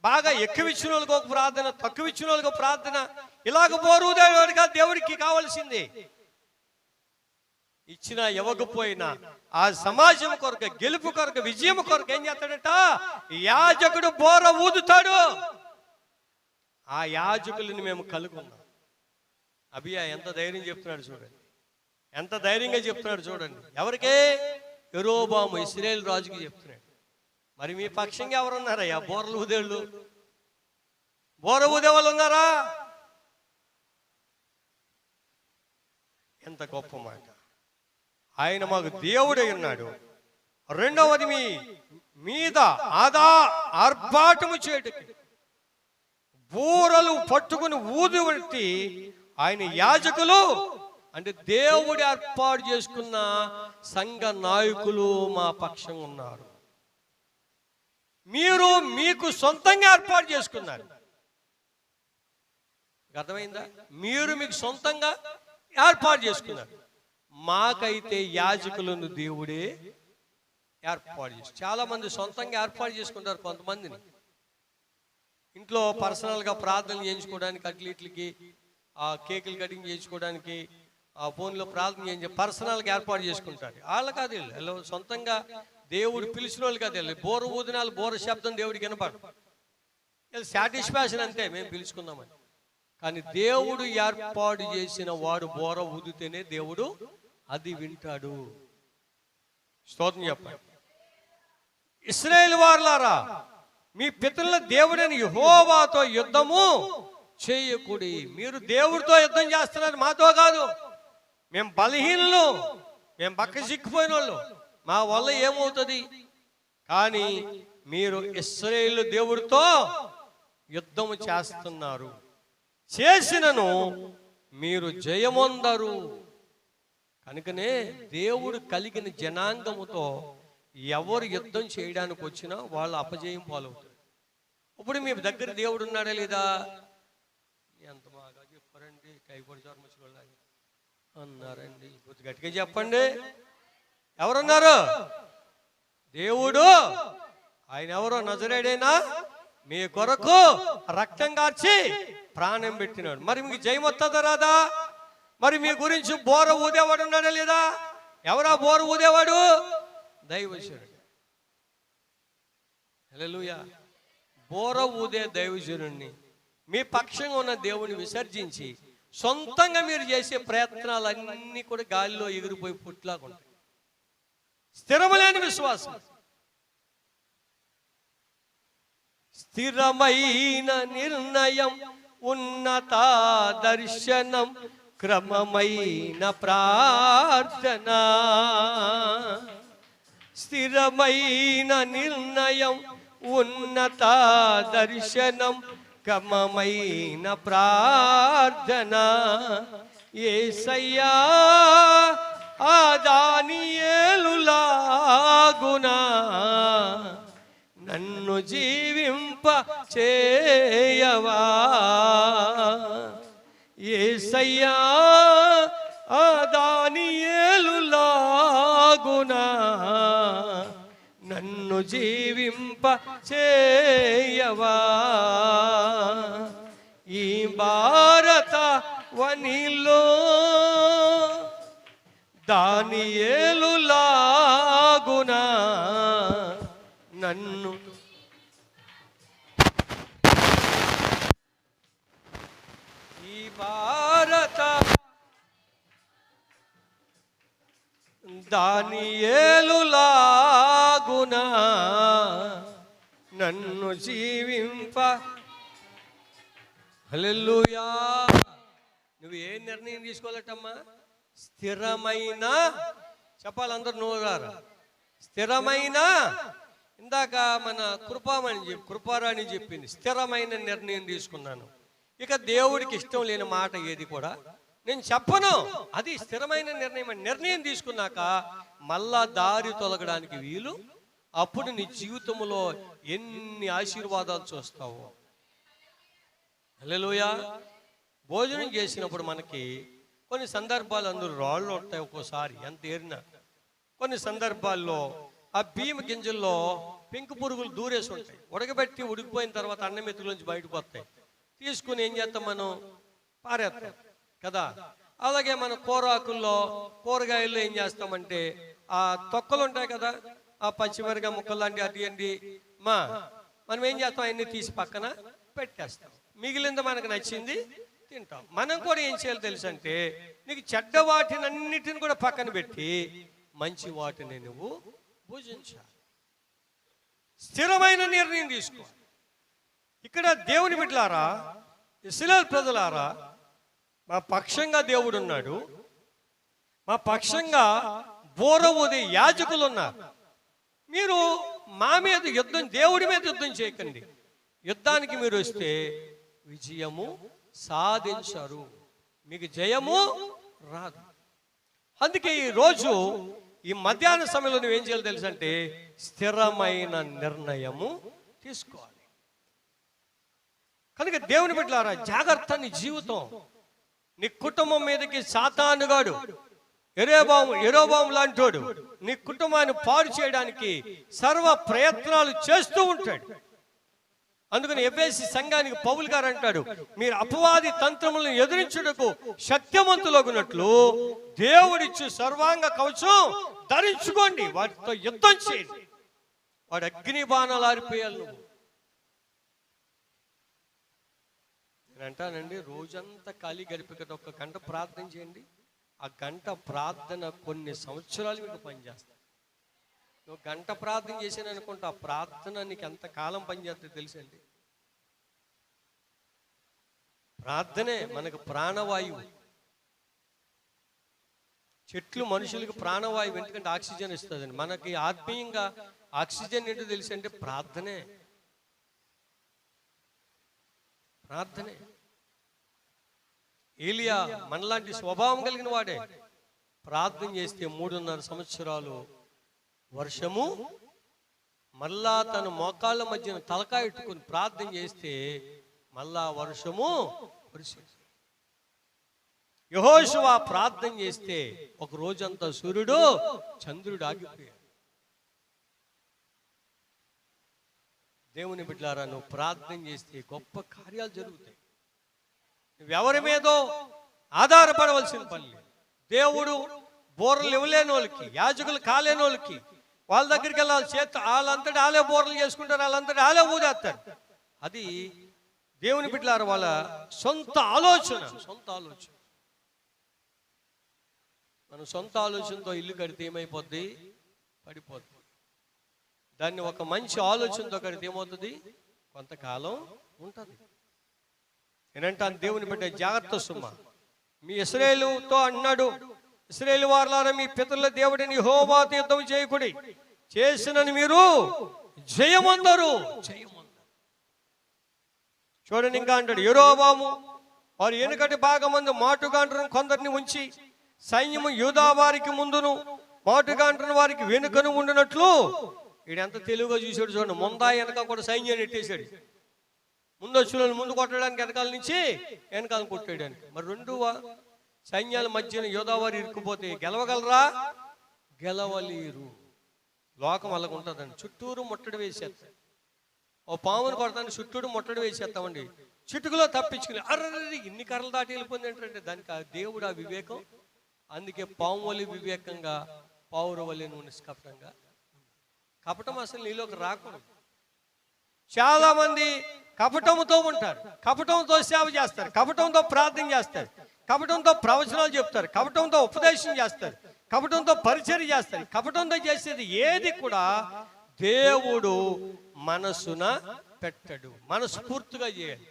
బాగా ఎక్కువ ఇచ్చిన వాళ్ళకి ఒక ప్రార్థన, తక్కువ ఇచ్చిన వాళ్ళకి ఒక ప్రార్థన, ఇలాగ బోరుదేవాడిగా దేవుడికి కావాల్సింది. ఇచ్చినా ఇవ్వకపోయినా ఆ సమాజం కొరకు, గెలుపు కొరకు, విజయం కొరకు ఏం చేస్తాడట, యాజకుడు బోర ఊదుతాడు. ఆ యాజకులను మేము కలుగున్నాం. అబియా ఎంత ధైర్యం చెప్తున్నాడు చూడండి, ఎంత ధైర్యంగా చెప్తున్నాడు చూడండి. ఎవరికే? యెరోబాము ఇశ్రాయేలు రాజుకి చెప్తున్నాడు. మరి మీ పక్షంగా ఎవరున్నారయ్యా? బోరలు ఊదేళ్ళు, బోర ఊదే వాళ్ళు ఉన్నారా? ఎంత గొప్ప మాట. ఆయన మాకు దేవుడై ఉన్నాడు. రెండవది, మీ మీద ఆర్భాటము చేయటకి బూరలు పట్టుకుని ఊది బట్టి ఆయన యాజకులు, అంటే దేవుడు ఏర్పాటు చేసుకున్న సంఘ నాయకులు మా పక్షంగా ఉన్నారు. మీరు మీకు సొంతంగా ఏర్పాటు చేసుకున్నారు. అర్థమైందా? మీరు మీకు సొంతంగా ఏర్పాటు చేసుకున్నారు. మాకైతే యాజకులను దేవుడే ఏర్పాటు చేసి, చాలా మంది సొంతంగా ఏర్పాటు చేసుకుంటారు. కొంతమందిని ఇంట్లో పర్సనల్గా ప్రార్థనలు చేయించుకోవడానికి, అట్లీట్లకి ఆ కేకులు కటింగ్ చేయించుకోవడానికి, ఆ ఫోన్లో ప్రార్థన చేయించి పర్సనల్గా ఏర్పాటు చేసుకుంటారు. వాళ్ళకి అది సొంతంగా దేవుడు పిలిచిన వాళ్ళు కాదు. బోర ఊదినాలు, బోర శబ్దం దేవుడికి వినపడు. సాటిస్ఫాక్షన్ అంతే, మేము పిలుచుకుందామని. కానీ దేవుడు ఏర్పాటు చేసిన వాడు బోర ఊదితేనే దేవుడు అది వింటాడు. స్తోత్రం చెప్పండి. ఇశ్రాయేలు వారలారా, మీ పితరుల దేవుడైన యెహోవాతో యుద్ధము చేయకుడి. మీరు దేవుడితో యుద్ధం చేస్తున్నారు, మాతో కాదు. మేము బలహీనులు, మేము పక్క సిక్కిపోయిన వాళ్ళు, మా వల్ల ఏమవుతుంది? కానీ మీరు ఇశ్రాయేలు దేవుడితో యుద్ధము చేస్తున్నారు, చేసినను మీరు జయమొందరు. కనుకనే దేవుడు కలిగిన జనాంగముతో ఎవరు యుద్ధం చేయడానికి వచ్చినా వాళ్ళు అపజయం పాలవుతారు. ఇప్పుడు మీ దగ్గర దేవుడు ఉన్నాడా లేదా? ఎంత బాగా చెప్పారండి, కైపడి చర్మచుకోళ్ళ అన్నారండి. కొద్ది గట్టిగా చెప్పండి, ఎవరున్నారు? దేవుడు. ఆయన ఎవరో? నజరేడైనా మీ కొరకు రక్తం కార్చి ప్రాణం పెట్టినాడు. మరి మీకు జయం వస్తుందా రాదా? మరి మీ గురించి బోర ఊదేవాడు ఉన్నాడా లేదా? ఎవరా బోర ఊదేవాడు? దైవజనుడు. హల్లెలూయా. బోర ఊదే దైవజనుడిని మీ పక్షంగా ఉన్న దేవుని విసర్జించి సొంతంగా మీరు చేసే ప్రయత్నాలన్నీ కూడా గాలిలో ఎగిరిపోయి పుట్లాగా స్థిరమైన విశ్వాసం, స్థిరమైన నిర్ణయం, ఉన్నత దర్శనం, క్రమమైన ప్రార్థన. స్థిరమైన నిర్ణయం, ఉన్నత దర్శనం, క్రమమైన ప్రార్థన. యేసయ్యా ఆ దానియేలులాగునా నన్ను జీవింప చేయవా. యేసయ్యా ఆ దానియేలులాగునా నన్ను జీవింప చేయవా. ఈ భారత వనిలో దానియేలులాగునా నన్ను ఈ భారత దానియేలులాగునా నన్ను జీవింప. హల్లెలూయా. నువ్వు ఏ నిర్ణయం తీసుకోవాలటమ్మా? స్థిరమైన, చెప్పాలి అందరు నోరారా, స్థిరమైన. ఇందాక మన కృపారాణి చెప్పింది, స్థిరమైన నిర్ణయం తీసుకున్నాను. ఇక దేవుడికి ఇష్టం లేని మాట ఏది కూడా నేను చెప్పను. అది స్థిరమైన నిర్ణయం. నిర్ణయం తీసుకున్నాక మళ్ళా దారి తొలగడానికి వీలు. అప్పుడు నీ జీవితంలో ఎన్ని ఆశీర్వాదాలు చూస్తావో. హల్లెలూయా. భోజనం చేసినప్పుడు మనకి కొన్ని సందర్భాలు అందరూ రాళ్ళు ఉంటాయి, ఒక్కోసారి ఎంత ఏరినా. కొన్ని సందర్భాల్లో ఆ బియ్యం గింజల్లో పెంకు పురుగులు దూరేసి ఉంటాయి. ఉడకబెట్టి ఉడికిపోయిన తర్వాత అన్నం మెతుకులోంచి బయటకు వస్తాయి. తీసుకుని ఏం చేస్తాం మనం? పారేస్తాం కదా. అలాగే మన కూరాకుల్లో, కూరగాయల్లో ఏం చేస్తామంటే ఆ తొక్కలు ఉంటాయి కదా, ఆ పచ్చిమిరకాయ ముక్కలు లాంటి అటువంటి మనం ఏం చేస్తాం? అవన్నీ తీసి పక్కన పెట్టేస్తాం. మిగిలింది మనకు నచ్చింది తింటాం. మనం కూడా ఏం చేయాలి తెలుసు అంటే, నీకు చెడ్డ వాటిని అన్నిటిని కూడా పక్కన పెట్టి మంచి వాటిని నువ్వు భుజించాలి. స్థిరమైన నిర్ణయం తీసుకో. ఇక్కడ దేవుని బిడ్డలారా, ఇశ్రాయేలు ప్రజలారా, మా పక్షంగా దేవుడు ఉన్నాడు. మా పక్షంగా బోర ఊదే యాజకులు ఉన్నారు. మీరు మా మీద యుద్ధం, దేవుడి మీద యుద్ధం చేయకండి. యుద్ధానికి మీరు వస్తే విజయము సాధించరు, మీకు జయము రాదు. అందుకే ఈ రోజు ఈ మధ్యాహ్న సమయంలో నువ్వేం చేయాలి తెలుసు అంటే, స్థిరమైన నిర్ణయము తీసుకోవాలి. కనుక దేవుని బిడ్డలారా, జాగ్రత్త. నీ జీవితం, నీ కుటుంబం మీదకి సాతానుగాడు, యెరొబాము లాంటోడు నీ కుటుంబాన్ని పాడు చేయడానికి సర్వ ప్రయత్నాలు చేస్తూ ఉంటాడు. అందుకని ఎఫెసీ సంఘానికి పౌలు గారు అంటాడు, మీరు అపవాది తంత్రములను ఎదిరించుటకు శక్తిమంతులగునట్లు దేవుడిచ్చు సర్వాంగ కవచం ధరించుకోండి, వాటితో యుద్ధం చేయండి. వాడు అగ్ని బాణాలు ఆరిపోయాలి. నువ్వు నేను అంటానండి, రోజంతా ఖాళీ గడిపి కదా ఒక్క గంట ప్రార్థన చేయండి. ఆ గంట ప్రార్థన కొన్ని సంవత్సరాలు మీకు పనిచేస్తాయి. నువ్వు గంట ప్రార్థన చేశాను అనుకుంటా, ఆ ప్రార్థన నీకు ఎంత కాలం పనిచేస్తుందో తెలుసండి. ప్రార్థనే మనకు ప్రాణవాయువు. చెట్లు మనుషులకు ప్రాణవాయువు, ఎందుకంటే ఆక్సిజన్ ఇస్తుందండి. మనకి ఆత్మీయంగా ఆక్సిజన్ ఏంటో తెలుసు అంటే ప్రార్థనే. ప్రార్థనే. ఏలియా మనలాంటి స్వభావం కలిగిన వాడే. ప్రార్థన చేస్తే 3.5 సంవత్సరాలు వర్షము, మళ్ళా తన మోకాళ్ళ మధ్యన తలకాయ ఎట్టుకుని ప్రార్థన చేస్తే మళ్ళా వర్షము కురిసింది. యెహోషువ ప్రార్థన చేస్తే ఒక రోజంతా సూర్యుడు చంద్రుడు ఆగిపోయాడు. దేవుని బిడ్డలారా, నువ్వు ప్రార్థన చేస్తే గొప్ప కార్యాలు జరుగుతాయి. నువ్వెవరి మీదో ఆధారపడవలసిన పని లేదు. దేవుడు బోర్రలు ఇవ్వలేని వాళ్ళకి, యాజకులు కాలేని వాళ్ళకి వాళ్ళ దగ్గరికి వెళ్ళాలి. వాళ్ళంతటి వాళ్ళే బోర్రలు చేసుకుంటారు, వాళ్ళంతటి వాళ్ళే ఊదేస్తారు. అది దేవుని బిడ్డలారా వాళ్ళ సొంత ఆలోచన. మనం సొంత ఆలోచనతో ఇల్లు కడితే ఏమైపోద్ది? పడిపోద్ది. దాన్ని ఒక మంచి ఆలోచనతో కడితే ఏమవుతుంది? కొంతకాలం ఉంటుంది. నేనంటాను, దేవుని బిడ్డ జాగ్రత్త సుమ్మ. మీ ఇశ్రాయేలుతో అన్నాడు, ఇశ్రాయేలు వారలారా, మీ పితరుల దేవుడిని యెహోవాతో యుద్ధం చేయకుడి, చేసినని మీరు జయమందరు. చూడండి, ఇంకా అంటాడు, యెరోబాము వారు వెనుకటి భాగమందు మాటుగాండ్రను కొందరిని ఉంచి సైన్యము యూదా వారికి ముందును మాటుగాండ్రను వారికి వెనుకను ఉండినట్లు. వీడెంత తెలుగుగా చూసాడు చూడండి. ముందా వెనక కూడా సైన్యాన్ని ఎట్టేశాడు. ముందు వచ్చిన ముందు కొట్టడానికి వెనకాల నుంచి వెనకాల కొట్టేయడానికి. మరి రెండు సైన్యాల మధ్యన యూదావారి ఇరుక్కుపోతే గెలవగలరా? గెలవలేరు. లోకం అలాగుంటుందండి. చుట్టూరు ముట్టడి వేసేస్తాం. ఓ పామును కొడతాను, చుట్టూరు ముట్టడి వేసేస్తామండి. చిటుకులో తప్పించుకుని అర్రర్రి ఇన్ని కర్రలు దాటి వెళ్ళిపోయింది ఏంటంటే దానికి ఆ దేవుడు ఆ వివేకం. అందుకే పాము వల్లి వివేకంగా, పావుర వల్లి నువ్వు నిష్కపటంగా. కపటం అసలు నీలోకి రాకూడదు. చాలా మంది కపటంతో ఉంటారు, కపటంతో సేవ చేస్తారు, కపటంతో ప్రార్థన చేస్తారు, కపటంతో ప్రవచనాలు చెప్తారు, కపటంతో ఉపదేశం చేస్తారు, కపటంతో పరిచర్య చేస్తారు. కపటంతో చేసేది ఏది కూడా దేవుడు మనసున పెట్టడు. మనస్ఫూర్తిగా చేయాలి.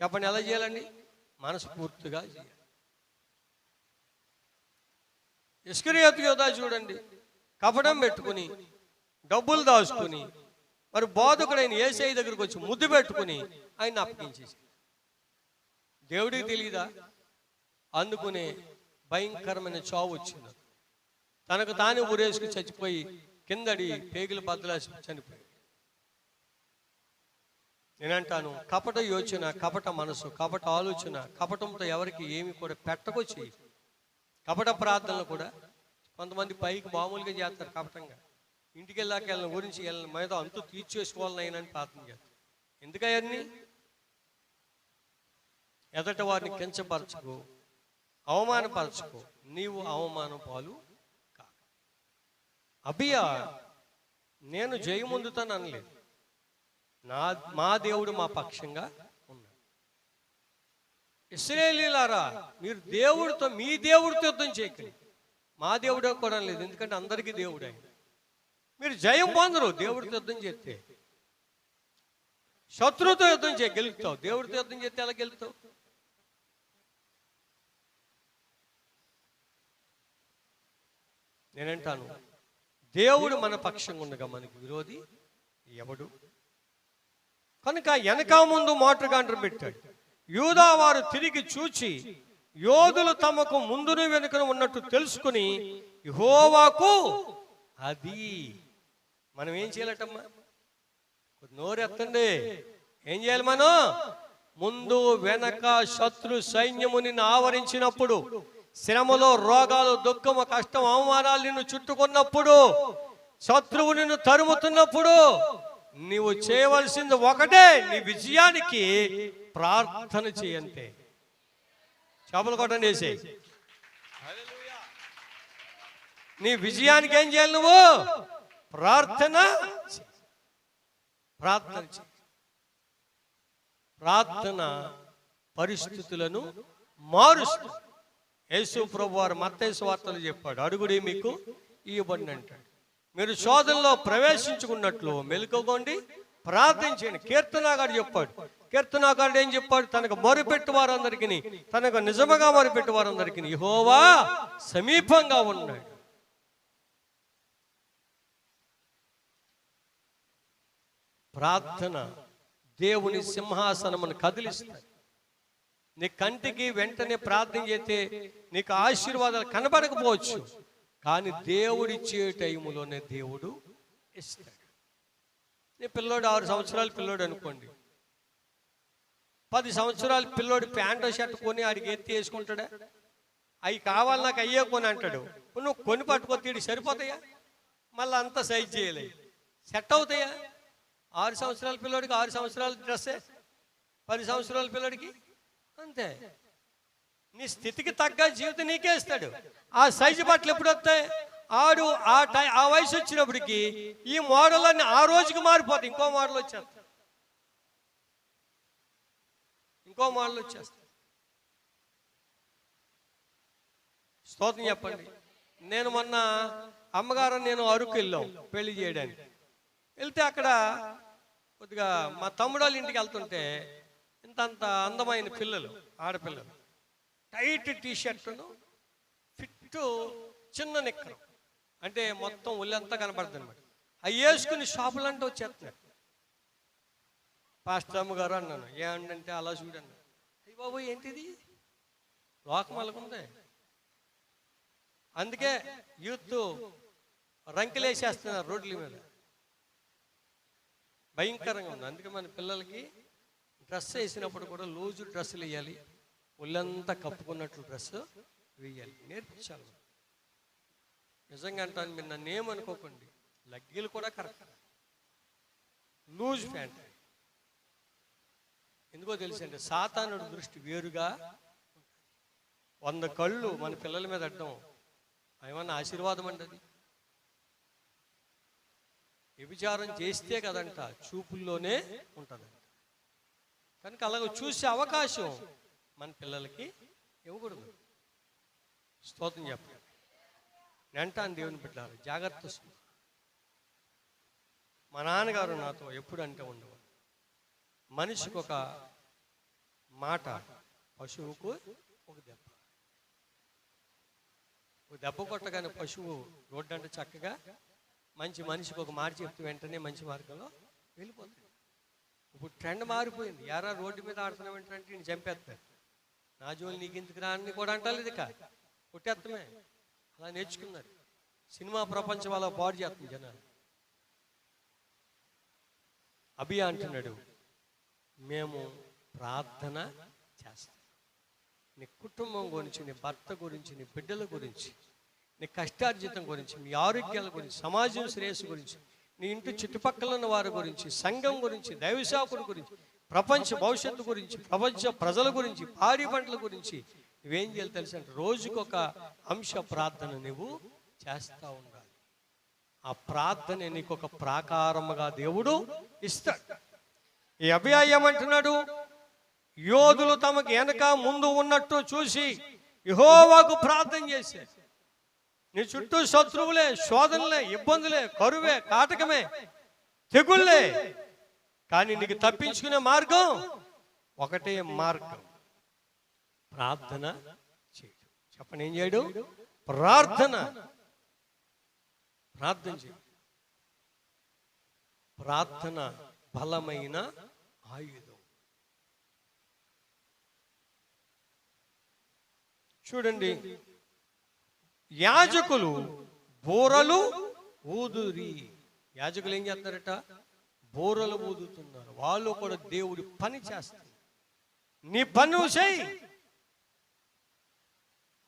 చెప్పండి, ఎలా చేయాలండి? మనస్ఫూర్తిగా చేయాలి. ఇస్కరియోతు యోధా చూడండి, కపటం పెట్టుకుని డబ్బులు దాచుకుని మరి బోధకుడైన యేసయ్య దగ్గరికి వచ్చి ముద్దు పెట్టుకుని ఆయన అప్పగించేసి, దేవుడికి తెలియదా? అందుకునే భయంకరమైన చావు వచ్చింది. తనకు తానే ఊరేసుకు చచ్చిపోయి కిందడి పేగులు బద్దలాసి చనిపోయాడు. నేనంటాను, కపట యోచన, కపట మనసు, కపట ఆలోచన, కపటంతో ఎవరికి ఏమి కూడా పెట్టకొచ్చి కపట ప్రార్థనలు కూడా కొంతమంది పైకి మామూలుగా చేస్తారు. కపటంగా ఇంటికి వెళ్ళాక వెళ్ళిన గురించి వెళ్ళిన మీద అంతూ తీర్చేసుకోవాలని ప్రార్థన చేస్తారు. ఎందుకయ్యన్ని? ఎదట వారిని కించపరచుకో, అవమానపరచుకో, నీవు అవమానం పాలు కా. అబియా నేను జయముందుతాను అనలేదు. మా దేవుడు మా పక్షంగా ఉన్నాడు. ఇశ్రాయేలీయులారా, మీరు దేవుడితో, మీ దేవుడితో యుద్ధం చేయకండి. మా దేవుడే కూడా లేదు, ఎందుకంటే అందరికీ దేవుడు ఆయన. మీరు జయం పొందరు దేవుడితో యుద్ధం చేస్తే. శత్రువుతో యుద్ధం గెలుస్తావు, దేవుడితో యుద్ధం చేస్తే ఎలా గెలుస్తావు? నేనంటాను, దేవుడు మన పక్షంగా ఉండగా మనకి విరోధి ఎవడు? కనుక వెనక ముందు మోటగాండ్రు పెట్టాడు. యూదా వారు తిరిగి చూచి యోధులు తమకు ముందును వెనుకను ఉన్నట్టు తెలుసుకుని యెహోవాకు అది. మనం ఏం చేయాలటమ్మా? నోరెత్తండి. ఏం చేయాలి మనం? ముందు వెనక శత్రు సైన్యముని ఆవరించినప్పుడు, శ్రమలో, రోగాలు, దుఃఖము, కష్టం, అవమానాలు నిన్ను చుట్టుకున్నప్పుడు, శత్రువు నిన్ను తరుముతున్నప్పుడు నీవు చేయవలసింది ఒకటే, నీ విజయానికి ప్రార్థన చేయంతే. చేపలు కొట్టండి వేసే. నీ విజయానికి ఏం చేయాలి? నువ్వు ప్రార్థన. ప్రార్థన పరిస్థితులను మారుస్తుంది. యేసు ప్రభువారు మత్తయి సువార్తలో చెప్పాడు, అడుగుడి మీకు ఇవ్వబడిన అంటాడు. మీరు శోధనలో ప్రవేశించుకున్నట్లు మెలుకోండి, ప్రార్థించండి. కీర్తనాగాడు చెప్పాడు. కీర్తనాగాడు ఏం చెప్పాడు? తనకు మొరుపెట్టు వారందరికీ, తనకు నిజముగా మొరుపెట్టు వారందరికీ యెహోవా సమీపంగా ఉన్నాడు. ప్రార్థన దేవుని సింహాసనమును కదిలిస్తాయి. నీ కంటికి వెంటనే ప్రార్థన చేస్తే నీకు ఆశీర్వాదాలు కనబడకపోవచ్చు, కానీ దేవుడిచ్చే టైములోనే దేవుడు ఇస్తాడు. నీ పిల్లోడు 6 సంవత్సరాల పిల్లోడు అనుకోండి, 10 సంవత్సరాల పిల్లోడు ప్యాంటు షర్ట్ కొని ఆడికి ఎత్తి వేసుకుంటాడా? అవి కావాలి నాకు అయ్యే కొని అంటాడు. నువ్వు కొని పట్టుకొత్తి సరిపోతాయా? మళ్ళీ అంతా సైజ్ చేయలే, సెట్ అవుతాయా? 6 సంవత్సరాల పిల్లోడికి 6 సంవత్సరాల డ్రెస్సే, 10 సంవత్సరాల పిల్లోడికి అంతే. నీ స్థితికి తగ్గ జీవితం నీకే ఇస్తాడు. ఆ సైజు బట్టలు ఎప్పుడు వస్తాయి? ఆడు ఆ వయసు వచ్చినప్పటికి ఈ మోడల్ అన్ని ఆ రోజుకి మారిపోతాయి. ఇంకో మోడల్ వచ్చేస్తాయి, ఇంకో మోడల్ వచ్చేస్తాయి. స్తోత్రం చెప్పండి. నేను మొన్న అమ్మగారు నేను అరకు వెళ్ళాం పెళ్లి చేయడానికి. వెళ్తే అక్కడ కొద్దిగా మా తమ్ముడు వాళ్ళ ఇంటికి వెళ్తుంటే ఇంతంత అందమైన పిల్లలు, ఆడపిల్లలు, టైట్ టీషర్టును, ఫిట్ చిన్న నిక్కరు, అంటే మొత్తం ఒళ్ళంతా కనపడుతుంది అనమాట. అవి వేసుకుని షాపులంటే వచ్చేస్తున్నారు. పాస్టర్ అమ్మగారు అన్నాను, ఏమంటే అలా చూడన్నా. అయ్యి బాబు ఏంటిది, లోకం అలాగుంది. అందుకే యూత్ రంకెలేసేస్తున్నారు రోడ్ల మీద, భయంకరంగా ఉంది. అందుకే మన పిల్లలకి డ్రెస్ వేసినప్పుడు కూడా లూజు డ్రెస్సులు వేయాలి, ఒళ్ళంతా కప్పుకున్నట్లు డ్రెస్ వేయాలి, నేర్పించాలి. నిజంగా అంటాను, మీరు నన్ను ఏమనుకోకండి, లగ్గీలు కూడా కరెక్ట్, లూజ్ ప్యాంట్. ఎందుకో తెలుసండి, సాతానుడి దృష్టి వేరుగా 100 కళ్ళు మన పిల్లల మీద అడ్డం ఏమన్నా ఆశీర్వాదం అండి? అది వ్యభిచారం చేస్తే కదంట చూపుల్లోనే ఉంటుందంట. కనుక అలాగ చూసే అవకాశం మన పిల్లలకి ఇవ్వకూడదు. స్తోత్రం చెప్పండి. అంటాను దేవుని బిడ్డలారా, జాగ్రత్త. మా నాన్నగారు నాతో ఎప్పుడు అంటే ఉండేవాడు, మనిషికి ఒక మాట, పశువుకు ఒక దెబ్బ. ఒక దెబ్బ కొట్టగానే పశువు రోడ్డు అంటే చక్కగా మంచి మనిషికి ఒక మాట చెప్తే వెంటనే మంచి మార్గంలో వెళ్ళిపోతుంది. ఇప్పుడు ట్రెండ్ మారిపోయింది. యారా రోడ్డు మీద ఆడుతున్నాం ఏంటంటే నేను చంపేస్తాను, నా జోలు నీకు ఎందుకు రా అని కూడా అంటారు. ఇది కొట్టేత్తమే. అలా నేర్చుకున్నారు. సినిమా ప్రపంచం అలా పాడు చేస్తుంది జనాలు. అభియా అంటున్నాడు, మేము ప్రార్థన చేస్తాం. నీ కుటుంబం గురించి, నీ భర్త గురించి, నీ బిడ్డల గురించి, నీ కష్టార్జితం గురించి, మీ ఆరోగ్యాల గురించి, సమాజం శ్రేయస్సు గురించి, నీ ఇంటి చుట్టుపక్కల ఉన్న వారి గురించి, సంఘం గురించి, దైవసేవకుడి గురించి, ప్రపంచ భవిష్యత్తు గురించి, ప్రపంచ ప్రజల గురించి, పాడి పంటల గురించి నువ్వేం చేయాలి తెలుసు అంటే రోజుకొక అంశ ప్రార్థన నువ్వు చేస్తూ ఉండాలి. ఆ ప్రార్థన నీకు ఒక ప్రాకారముగా దేవుడు ఇస్తాడు. ఈ అభియాయం ఏమంటున్నాడు? యోధులు తమకు వెనక ముందు ఉన్నట్టు చూసి యెహోవాకు ప్రార్థన చేశారు. నీ చుట్టూ శత్రువులే, శోధనలే, ఇబ్బందులే, కరువే, కాటకమే, తెగుళ్ళే, కానీ నీకు తప్పించుకునే మార్గం ఒకటే మార్గం, ప్రార్థన చేయడం. చెప్పండి, ఏం చేయడం? ప్రార్థన. ప్రార్థన చేయడం. ప్రార్థన బలమైన ఆయుధం. చూడండి, యాజకులు బోరలు ఊదురి. యాజకులు ఏం చేస్తారట? బోరలు ఊదుతున్నారు. వాళ్ళు కూడా దేవుడి పని చేస్తారు. నీ పని నువ్వు చేయి.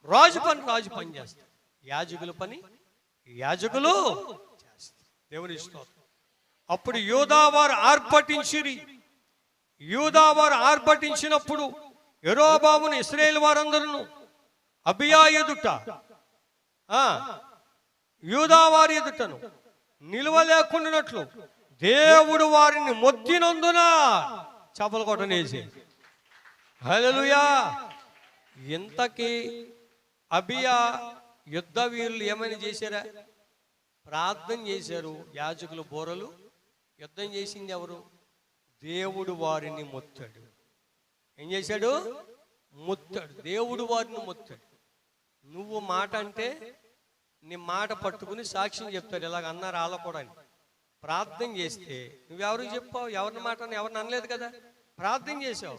రాజు పని చేస్తారు. యాజకుల పని యాజకులు చేస్తారు. దేవుని స్తోత్రం. అప్పుడు యూదావారు ఆర్భటించిరి. యూదావారు ఆర్భటించినప్పుడు యెరోబామును ఇశ్రాయేలు వారందరూ అబియా ఎదుట, యూదావారి ఎదుటను నిలవలేకుండానట్లు దేవుడు వారిని మొద్దినందున చపలు కొట్టనేసి. హల్లెలూయా. ఇంతకీ అబియా యుద్ధ వీరులు ఏమని చేశారా? ప్రార్థన చేశారు యాజకులు బోరలు. యుద్ధం చేసింది ఎవరు? దేవుడు వారిని మొత్తాడు. ఏం చేశాడు? మొత్తాడు. దేవుడు వారిని మొత్తాడు. నువ్వు మాట అంటే నీ మాట పట్టుకుని సాక్ష్యం చెప్తాడు. ఇలాగ అన్నారు వాళ్ళ కూడా అని. ప్రార్థన చేస్తే నువ్వెవరికి చెప్పావు? ఎవరిని మాట ఎవరిని అనలేదు కదా. ప్రార్థన చేసావు,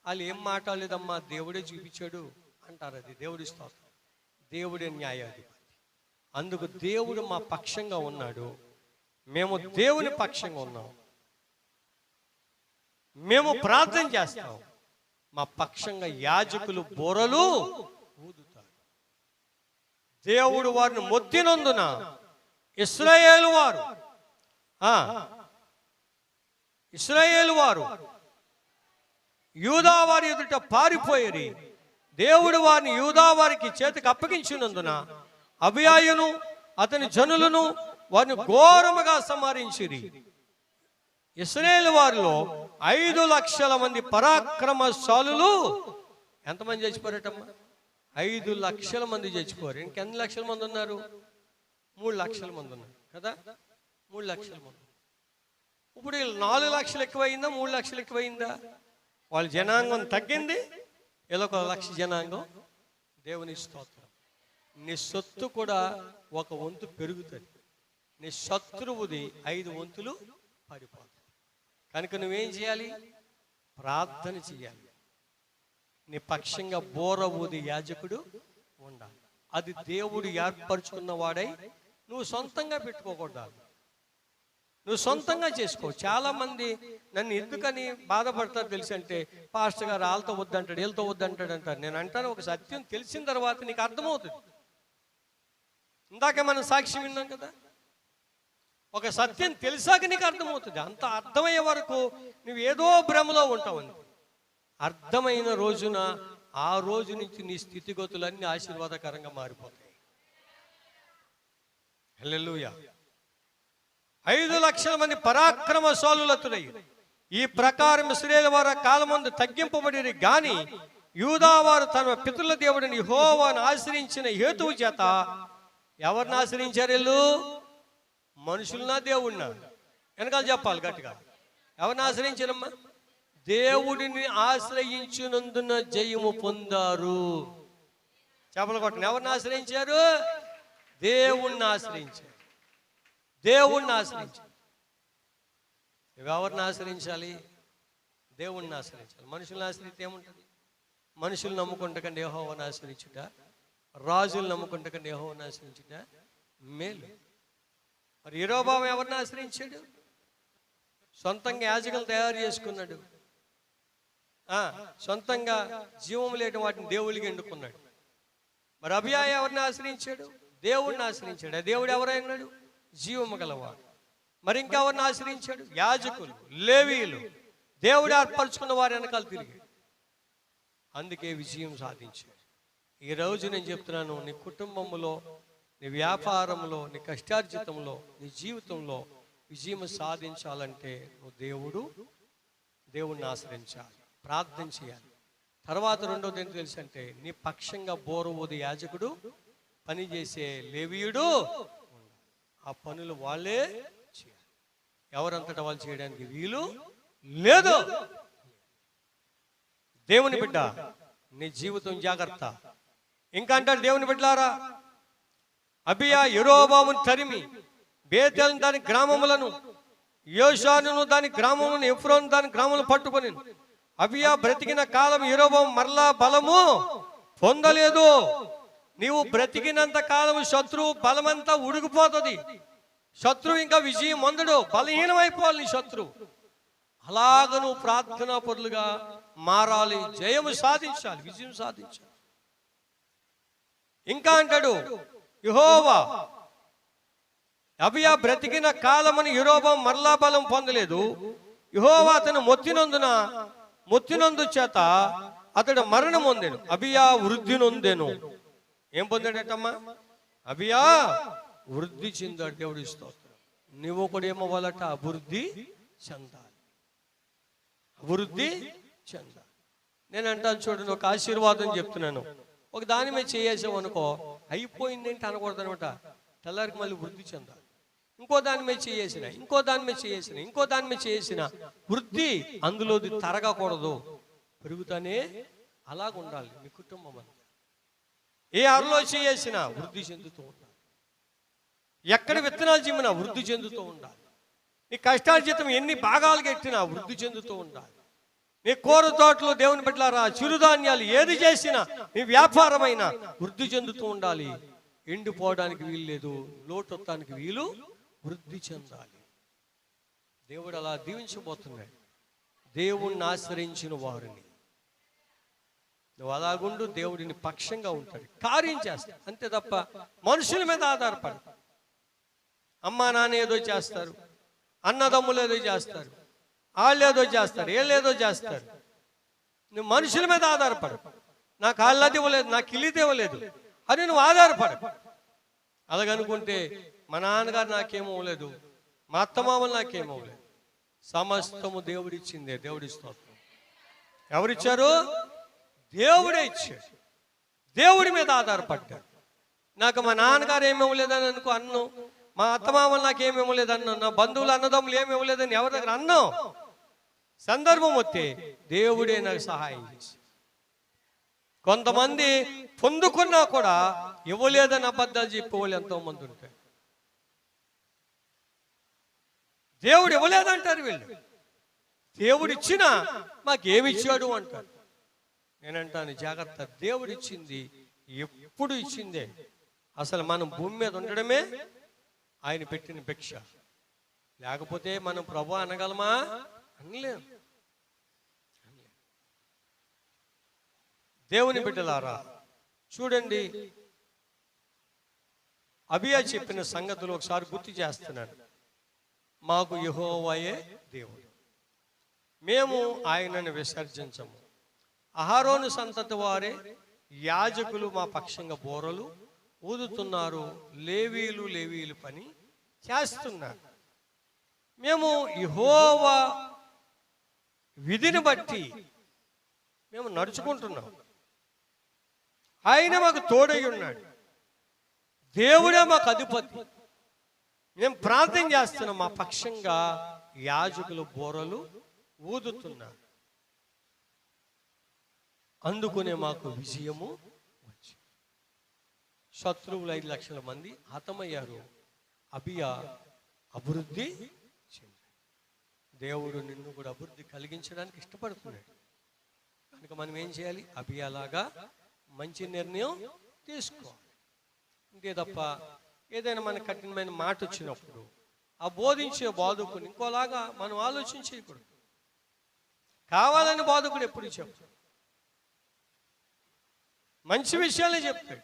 వాళ్ళు ఏం మాట్లాడలేదమ్మా, దేవుడే చూపించాడు అంటారు. అది దేవుడి స్తోత్రం. దేవుడే న్యాయాధిపతి. అందుకు దేవుడు మా పక్షంగా ఉన్నాడు. మేము దేవుని పక్షంగా ఉన్నాం. మేము ప్రార్థన చేస్తాం. మా పక్షంగా యాజకులు బోరలు ఊదుతారు. దేవుడు వారిని మొత్తినందున ఇశ్రాయేలు వారు యూదా వారి ఎదుట పారిపోయి దేవుడు వారిని యూదా వారికి చేతికి అప్పగించినందున అబియాయును అతని జనులను వారిని ఘోరముగా సంహరించిరి. ఇశ్రాయేలు వారిలో 5 లక్షల మంది పరాక్రమశాలులు. ఎంతమంది చచ్చిపోయారటమ్మా? 5 లక్షల మంది చచ్చిపోయారు. ఇంకెన్ని లక్షల మంది ఉన్నారు? 3 లక్షల మంది ఉన్నారు కదా. 3 లక్షల మంది. ఇప్పుడు 4 లక్షలు ఎక్కువైందా 3 లక్షలు ఎక్కువైందా? వాళ్ళ జనాంగం తగ్గింది, ఇలా 1 లక్ష జనాంగం. దేవుని స్తోత్రం. నీ సొత్తు కూడా 1 వంతు పెరుగుతుంది. నీ శత్రువుది 5 వంతులు పడిపోతుంది. కనుక నువ్వేం చేయాలి? ప్రార్థన చేయాలి. నీ పక్షంగా బోర ఊది యాజకుడు ఉండాలి. అది దేవుడు ఏర్పరచుకున్న వాడై నువ్వు సొంతంగా పెట్టుకోకూడదు. నువ్వు సొంతంగా చేసుకో. చాలా మంది నన్ను ఎందుకని బాధపడతారు తెలిసి అంటే, పాస్టర్ గారు వాళ్ళతో వద్దంటాడు, వీళ్ళతో వద్దంటాడు అంటారు. నేను అంటాను, ఒక సత్యం తెలిసిన తర్వాత నీకు అర్థమవుతుంది. ఇందాక మనం సాక్ష్యం విన్నాం కదా. ఒక సత్యం తెలిసాక నీకు అర్థమవుతుంది. అంత అర్థమయ్యే వరకు నువ్వు ఏదో భ్రమలో ఉంటావు. అర్థమైన రోజున ఆ రోజు నుంచి నీ స్థితిగతులన్నీ ఆశీర్వాదకరంగా మారిపోతాయి. హల్లెలూయా. 5 లక్షల మంది పరాక్రమశాలులతుడయ్యారు. ఈ ప్రకారం ఇశ్రాయేలు వారి కాలమందు తగ్గింపబడి గాని యూదా వారు తన పితరుల దేవుడిని యెహోవాను ఆశ్రయించిన హేతువు చేత ఎవరిని ఆశ్రయించారు? వీళ్ళు మనుషులనా దేవుడినా? వెనకాల చెప్పాలి గట్టిగా. ఎవరిని ఆశ్రయించారమ్మా? దేవుడిని ఆశ్రయించినందున జయము పొందారు. చేపలు కొట్టండి. ఎవరిని ఆశ్రయించారు? దేవుణ్ణి ఆశ్రయించారు. దేవుణ్ణి ఆశ్రయించాలి. ఎవరిని ఆశ్రయించాలి? దేవుణ్ణి ఆశ్రయించాలి. మనుషులను ఆశ్రయిస్తే ఏముంటుంది? మనుషులు నమ్ముకుంటకండి యెహోవాను ఆశ్రయించుట, రాజులు నమ్ముకుంటకండి యెహోవాను ఆశ్రయించుట మేలు. మరి యెరొబాము ఎవరిని ఆశ్రయించాడు? సొంతంగా యాజకులు తయారు చేసుకున్నాడు. సొంతంగా జీవం లేని వాటిని దేవుడికి ఎండుకున్నాడు. మరి అబియా ఎవరిని ఆశ్రయించాడు? దేవుడిని ఆశ్రయించాడు. ఆ దేవుడు ఎవరైనాడు? జీవము గలవాడు. మరి ఇంకెవరిని ఆశ్రయించాడు? యాజకులు, లేవీయులు, దేవుడు ఏర్పరచుకున్న వారి వెనకాల తిరిగి అందుకే విజయం సాధించాడు. ఈ రోజు నేను చెప్తున్నాను, నీ కుటుంబంలో, నీ వ్యాపారంలో, నీ కష్టార్జితంలో, నీ జీవితంలో విజయం సాధించాలంటే నువ్వు దేవుడిని ఆశ్రయించాలి, ప్రార్థన చేయాలి. తర్వాత రెండోది ఏంటి తెలుసు అంటే, నీ పక్షంగా బోర ఊది యాజకుడు, పనిచేసే లేవీయుడు. ఆ పనులు వాళ్ళే చేయాలి. ఎవరంతటా వాళ్ళు చేయడానికి వీలు లేదు. దేవుని బిడ్డ, నీ జీవితం జాగ్రత్త. ఇంకా అంటారు దేవుని బిడ్డలారా, అబియా యెరొబామును తరిమి బేతేలును దాని గ్రామములను, యోషానును దాని గ్రామములను, ఎఫ్రోను దాని గ్రామములను పట్టుకొని అబియా బ్రతికిన కాలం యెరొబాము మరలా బలము పొందలేదు. నీవు బ్రతికినంత కాలం శత్రువు బలమంతా ఉడికిపోతుంది. శత్రువు ఇంకా విజయం పొందడు, బలహీనమైపోవాలి నీ శత్రువు. అలాగ నువ్వు ప్రార్థనా పరులుగా మారాలి, జయము సాధించాలి, విజయం సాధించాలి. ఇంకా అంటాడు యెహోవా, అబియా బ్రతికిన కాలమని యెరొబాము మరలా బలం పొందలేదు. యెహోవా అతను మొత్తినందు చేత అతడు మరణం పొందాడు. అబియా వృద్ధి నొందెను. ఏం పొందాడటమ్మా? అబియా వృద్ధి చెందాడు. దేవుడి స్తోత్రం. నువ్వు కూడా ఏమవ్వాలట? అభివృద్ధి చెందాలి, అభివృద్ధి చెందాలి. నేను అంటాను చూడండి, ఒక ఆశీర్వాదం చెప్తున్నాను. ఒక దాని మీద చేసావు అనుకో, అయిపోయింది ఏంటి అనకూడదు అనమాట. తెల్లారికి మళ్ళీ వృద్ధి చెందాలి. ఇంకో దాని మీద చేసిన, ఇంకో దాని మీద చేసిన, ఇంకో దాని మీద చేసిన వృద్ధి అందులోది తరగకూడదు, పెరుగుతానే అలాగ ఉండాలి మీ కుటుంబం అంతా. ఏ అరలో చేసినా వృద్ధి చెందుతూ ఉండాలి, ఎక్కడ విత్తనాలు చిమ్మినా వృద్ధి చెందుతూ ఉండాలి, నీ కష్టార్జితం ఎన్ని భాగాలు కట్టినా వృద్ధి చెందుతూ ఉండాలి. నీ కూర తోటలో దేవుని బిడ్డలారా చిరుధాన్యాలు ఏది చేసినా నీ వ్యాపారమైన వృద్ధి చెందుతూ ఉండాలి. ఎండిపోవడానికి వీలు లేదు, లోటొత్తానికి వీలు, వృద్ధి చెందాలి. దేవుడు అలా దీవించబోతున్నాడు. దేవుణ్ణి ఆశ్రయించిన వారిని నువ్వు అలాగుండు, దేవుడిని పక్షంగా ఉంటాడు, కార్యం చేస్తాడు అంతే తప్ప మనుషుల మీద ఆధారపడు. అమ్మా నాన్న ఏదో చేస్తారు, అన్నదమ్ములు ఏదో చేస్తారు, వాళ్ళు ఏదో చేస్తారు, వీళ్ళేదో చేస్తారు. నువ్వు మనుషుల మీద ఆధారపడు. నాకు వాళ్ళది ఇవ్వలేదు, నాకు ఇల్లుది ఇవ్వలేదు అని నువ్వు ఆధారపడు. అలాగనుకుంటే మా నాన్నగారు నాకేమవ్వలేదు, మా అత్తమామలు నాకేమవ్వలేదు. సమస్తము దేవుడిచ్చిందే. దేవుడి స్తోత్రం. ఎవరిచ్చారు? దేవుడే ఇచ్చాడు. దేవుడి మీద ఆధారపడ్డాడు. నాకు మా నాన్నగారు ఏమి ఇవ్వలేదని అనుకో అన్ను, మా అత్తమామలు నాకేమి ఇవ్వలేదు అన్నావు, నా బంధువులు అన్నదమ్ములు ఏమి ఇవ్వలేదని ఎవరి దగ్గర అన్నావు. సందర్భం వస్తే దేవుడే నాకు సహాయం చేసి. కొంతమంది పొందుకున్నా కూడా ఇవ్వలేదని అబద్ధాలు చెప్పేవాళ్ళు ఎంతో మంది ఉంటారు. దేవుడు ఇవ్వలేదంటారు వీళ్ళు, దేవుడు ఇచ్చినా మాకేమిచ్చాడు అంటారు. నేనంటాను జాగ్రత్త, దేవుడు ఇచ్చింది ఎప్పుడు ఇచ్చిందే. అసలు మనం భూమి మీద ఉండడమే ఆయన పెట్టిన భిక్ష. లేకపోతే మనం ప్రభు అనగలమా? అనలేం. దేవుని బిడ్డలారా చూడండి, అబియా చెప్పిన సంగతులు ఒకసారి గుర్తు చేస్తున్నాను. మాకు యెహోవాయే దేవుడు, మేము ఆయనను విసర్జించము. అహరోను సంతతి వారే యాజకులు మా పక్షంగా బోరలు ఊదుతున్నారు, లేవీలు పని చేస్తున్నారు. మేము యెహోవా విధిని బట్టి మేము నడుచుకుంటున్నాం. ఆయన మాకు తోడై ఉన్నాడు, దేవుడే మాకు అధిపతి. మేము ప్రార్థన చేస్తున్నాం, మా పక్షంగా యాజకులు బోరలు ఊదుతున్నారు. అందుకునే మాకు విజయము వచ్చింది. శత్రువులు 5 లక్షల మంది హతమయ్యారు. అబియా అభివృద్ధి చెందాడు. దేవుడు నిన్ను కూడా అభివృద్ధి కలిగించడానికి ఇష్టపడుతున్నాడు. కనుక మనం ఏం చేయాలి? అబియాలాగా మంచి నిర్ణయం తీసుకోవాలి. ఇంతే తప్ప ఏదైనా మన కఠినమైన మాట వచ్చినప్పుడు ఆ బోధించే బోధకుని ఇంకోలాగా మనం ఆలోచించకూడదు. కావాలని బోధకుడు ఎప్పుడు చెప్తాడు, మంచి విషయాలే చెప్తాడు,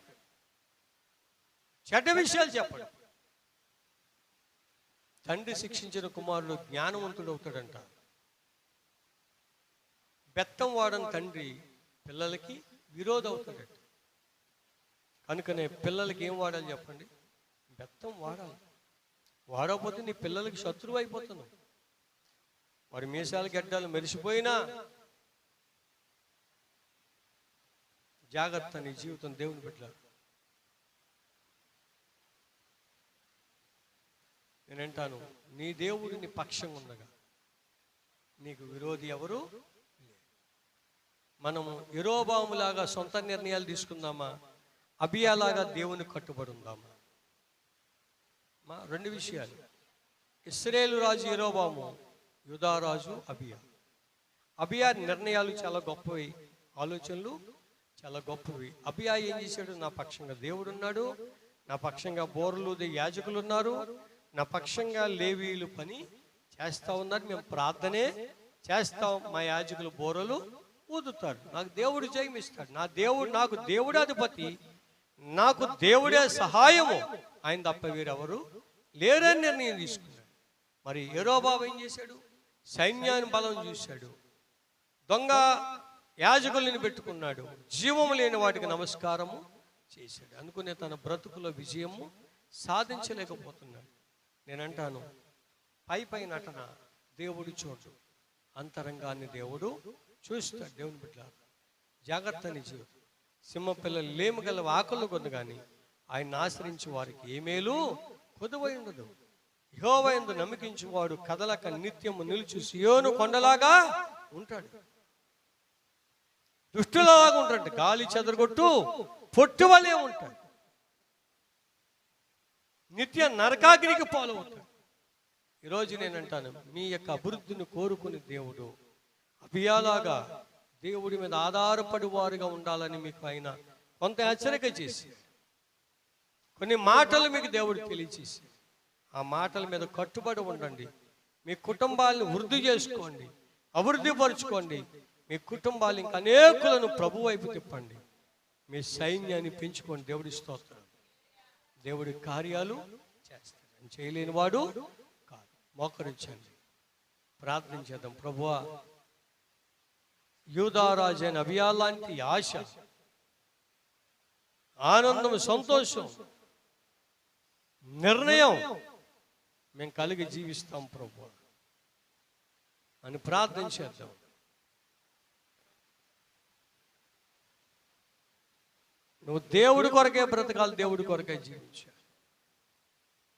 చెడ్డ విషయాలు చెప్పడు. తండ్రి శిక్షించిన కుమారుడు జ్ఞానవంతుడు అవుతాడంట. బెత్తం వాడని తండ్రి పిల్లలకి విరోధం అవుతాడట. కనుకనే పిల్లలకి ఏం వాడాలి చెప్పండి? బెత్తం వాడాలి. వాడకపోతే నీ పిల్లలకి శత్రువు అయిపోతున్నావు. వారి మీసాలు గడ్డాలు మెరిసిపోయినా జాగ్రత్త, నీ జీవితం దేవుని బిడ్డ. నేనంటాను, నీ దేవుడు నీ పక్షం ఉండగా నీకు విరోధి ఎవరు లేరు. మనము యెరోబాములాగా సొంత నిర్ణయాలు తీసుకుందామా? అబియాలాగా దేవుని కట్టుబడి ఉందామా? మా 2 విషయాలు. ఇశ్రాయేలు రాజు యెరోబాము, యూదా రాజు అబియా. అబియా నిర్ణయాలు చాలా గొప్పవి, ఆలోచనలు చాలా గొప్పవి. అబియా ఏం చేశాడు? నా పక్షంగా దేవుడు ఉన్నాడు, నా పక్షంగా బోర్లు యాజకులు ఉన్నారు, నా పక్షంగా లేవీలు పని చేస్తా ఉన్నారు, మేము ప్రార్థనే చేస్తాం, మా యాజకులు బోరలు ఊదుతారు, నాకు దేవుడు జయమిస్తాడు, నాకు దేవుడే అధిపతి, నాకు దేవుడే సహాయము, ఆయన తప్ప వీరెవరు లేరని నిర్ణయం తీసుకున్నాడు. మరి యెరోబాము ఏం చేశాడు? సైన్యాన్ని బలం చూశాడు, దొంగ యాజకుల్ని పెట్టుకున్నాడు, జీవము లేని వాటికి నమస్కారము చేశాడు. అనుకునే తన బ్రతుకులో విజయము సాధించలేకపోతున్నాడు. నేనంటాను, పై నటన దేవుడు చూడు, అంతరంగాన్ని దేవుడు చూస్తాడు. దేవుని బిడ్డ జాగ్రత్త, నీ జీవితం. సింహపిల్లలు లేము గల ఆకళ్ళు కొను కానీ ఆయన ఆశ్రయించి వారికి ఏ మేలు కొదువై ఉండదు. యెహోవా యందు నమ్మకించువాడు కదలక నిత్యము నిలుచు సియోను కొండలాగా ఉంటాడు. దుష్టులాగా ఉంటాడు, గాలి చెదరగొట్టు పొట్టు వలె ఉంటాడు, నిత్య నరకాగ్నికి పాలవుతాడు. ఈరోజు నేను అంటాను, మీ యొక్క అభివృద్ధిని కోరుకుని దేవుడు అబియాలాగా దేవుడి మీద ఆధారపడి వారుగా ఉండాలని మీకు ఆయన కొంత హెచ్చరిక చేసి కొన్ని మాటలు మీకు దేవుడు తెలియచేసి ఆ మాటల మీద కట్టుబడి ఉండండి. మీ కుటుంబాలను వృద్ధి చేసుకోండి, అభివృద్ధి పరుచుకోండి. మీ కుటుంబాలు ఇంకా అనేకులను ప్రభు వైపు తిప్పండి. మీ సైన్యాన్ని పెంచుకోండి. దేవుడి స్తోత్రం. దేవుడి కార్యాలు చేస్తాడు, చేయలేని వాడు కాదు. మోకరించండి, ప్రార్థన చేద్దాం. ప్రభువా, యూదారాజు అయిన అబియా లాంటి ఆశ, ఆనందం, సంతోషం, నిర్ణయం మేము కలిగి జీవిస్తాం ప్రభువా అని ప్రార్థన చేద్దాం. నువ్వు దేవుడి కొరకే బ్రతకాలి, దేవుడి కొరకే జీవించాలి.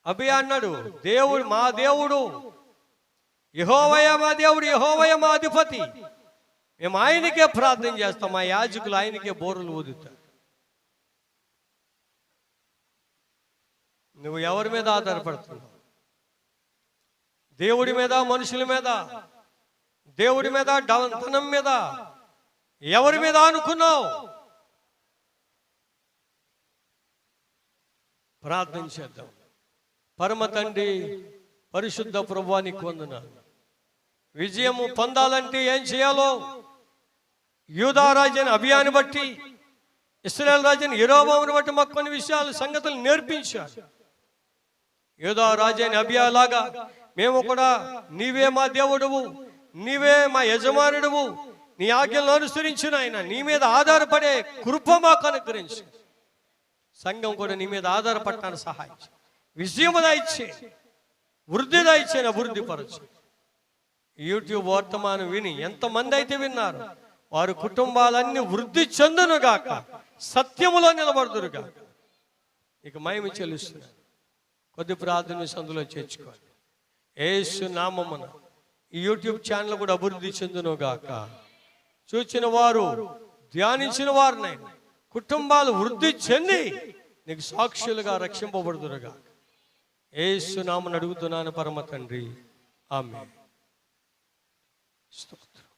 అబియా అన్నాడు, దేవుడు మా దేవుడు యెహోవా మా దేవుడు, యెహోవా మా అధిపతి. మేము ఆయనకే ప్రార్థన చేస్తాం, మా యాజకులు ఆయనకే బోరులు ఊదుతారు. నువ్వు ఎవరి మీద ఆధారపడుతున్నావు? దేవుడి మీద, మనుషుల మీద, దేవుడి మీద, ధనం మీద, ఎవరి మీద అనుకున్నావు? ప్రార్థన చేద్దాం. పరమ తండ్రి, పరిశుద్ధ ప్రభువా, నీకు వందనాలు. విజయము పొందాలంటే ఏం చేయాలో యూదా రాజుని అబియాని బట్టి, ఇశ్రాయేలు రాజుని యెరోబోమును బట్టి మాకు కొన్ని విషయాలు, సంగతులు నేర్పించారు. యూదా రాజుని అబియా లాగా మేము కూడా నీవే మా దేవుడువు, నీవే మా యజమానుడువు, నీ ఆజ్ఞలను అనుసరించిన ఆయన నీ మీద ఆధారపడే కృప మాకు అనుగ్రహించు. సంఘం కూడా నీ మీద ఆధారపడటానికి సహాయం, విజయము దయచే, వృద్ధి దయచే, అభివృద్ధి పరచు. యూట్యూబ్ వర్తమానం విని ఎంతమంది అయితే విన్నారు వారి కుటుంబాలన్నీ వృద్ధి చెందునుగాక, సత్యములో నిలబడుదురుగాక. ఇక మహిమ చెల్లిస్తున్నాను. కొద్ది ప్రార్థన సందులో చేర్చుకోండి. యేసు నామమున ఈ యూట్యూబ్ ఛానల్ కూడా అభివృద్ధి చెందునుగాక. చూచిన వారు, ధ్యానించిన వారినైనా కుటుంబాలు వృద్ధి చెంది నీకు సాక్షులుగా రక్షింపబడుదురుగా. యేసు నామమున అడుగుతున్నాను పరమ తండ్రి, ఆమేన్. స్తోత్రం.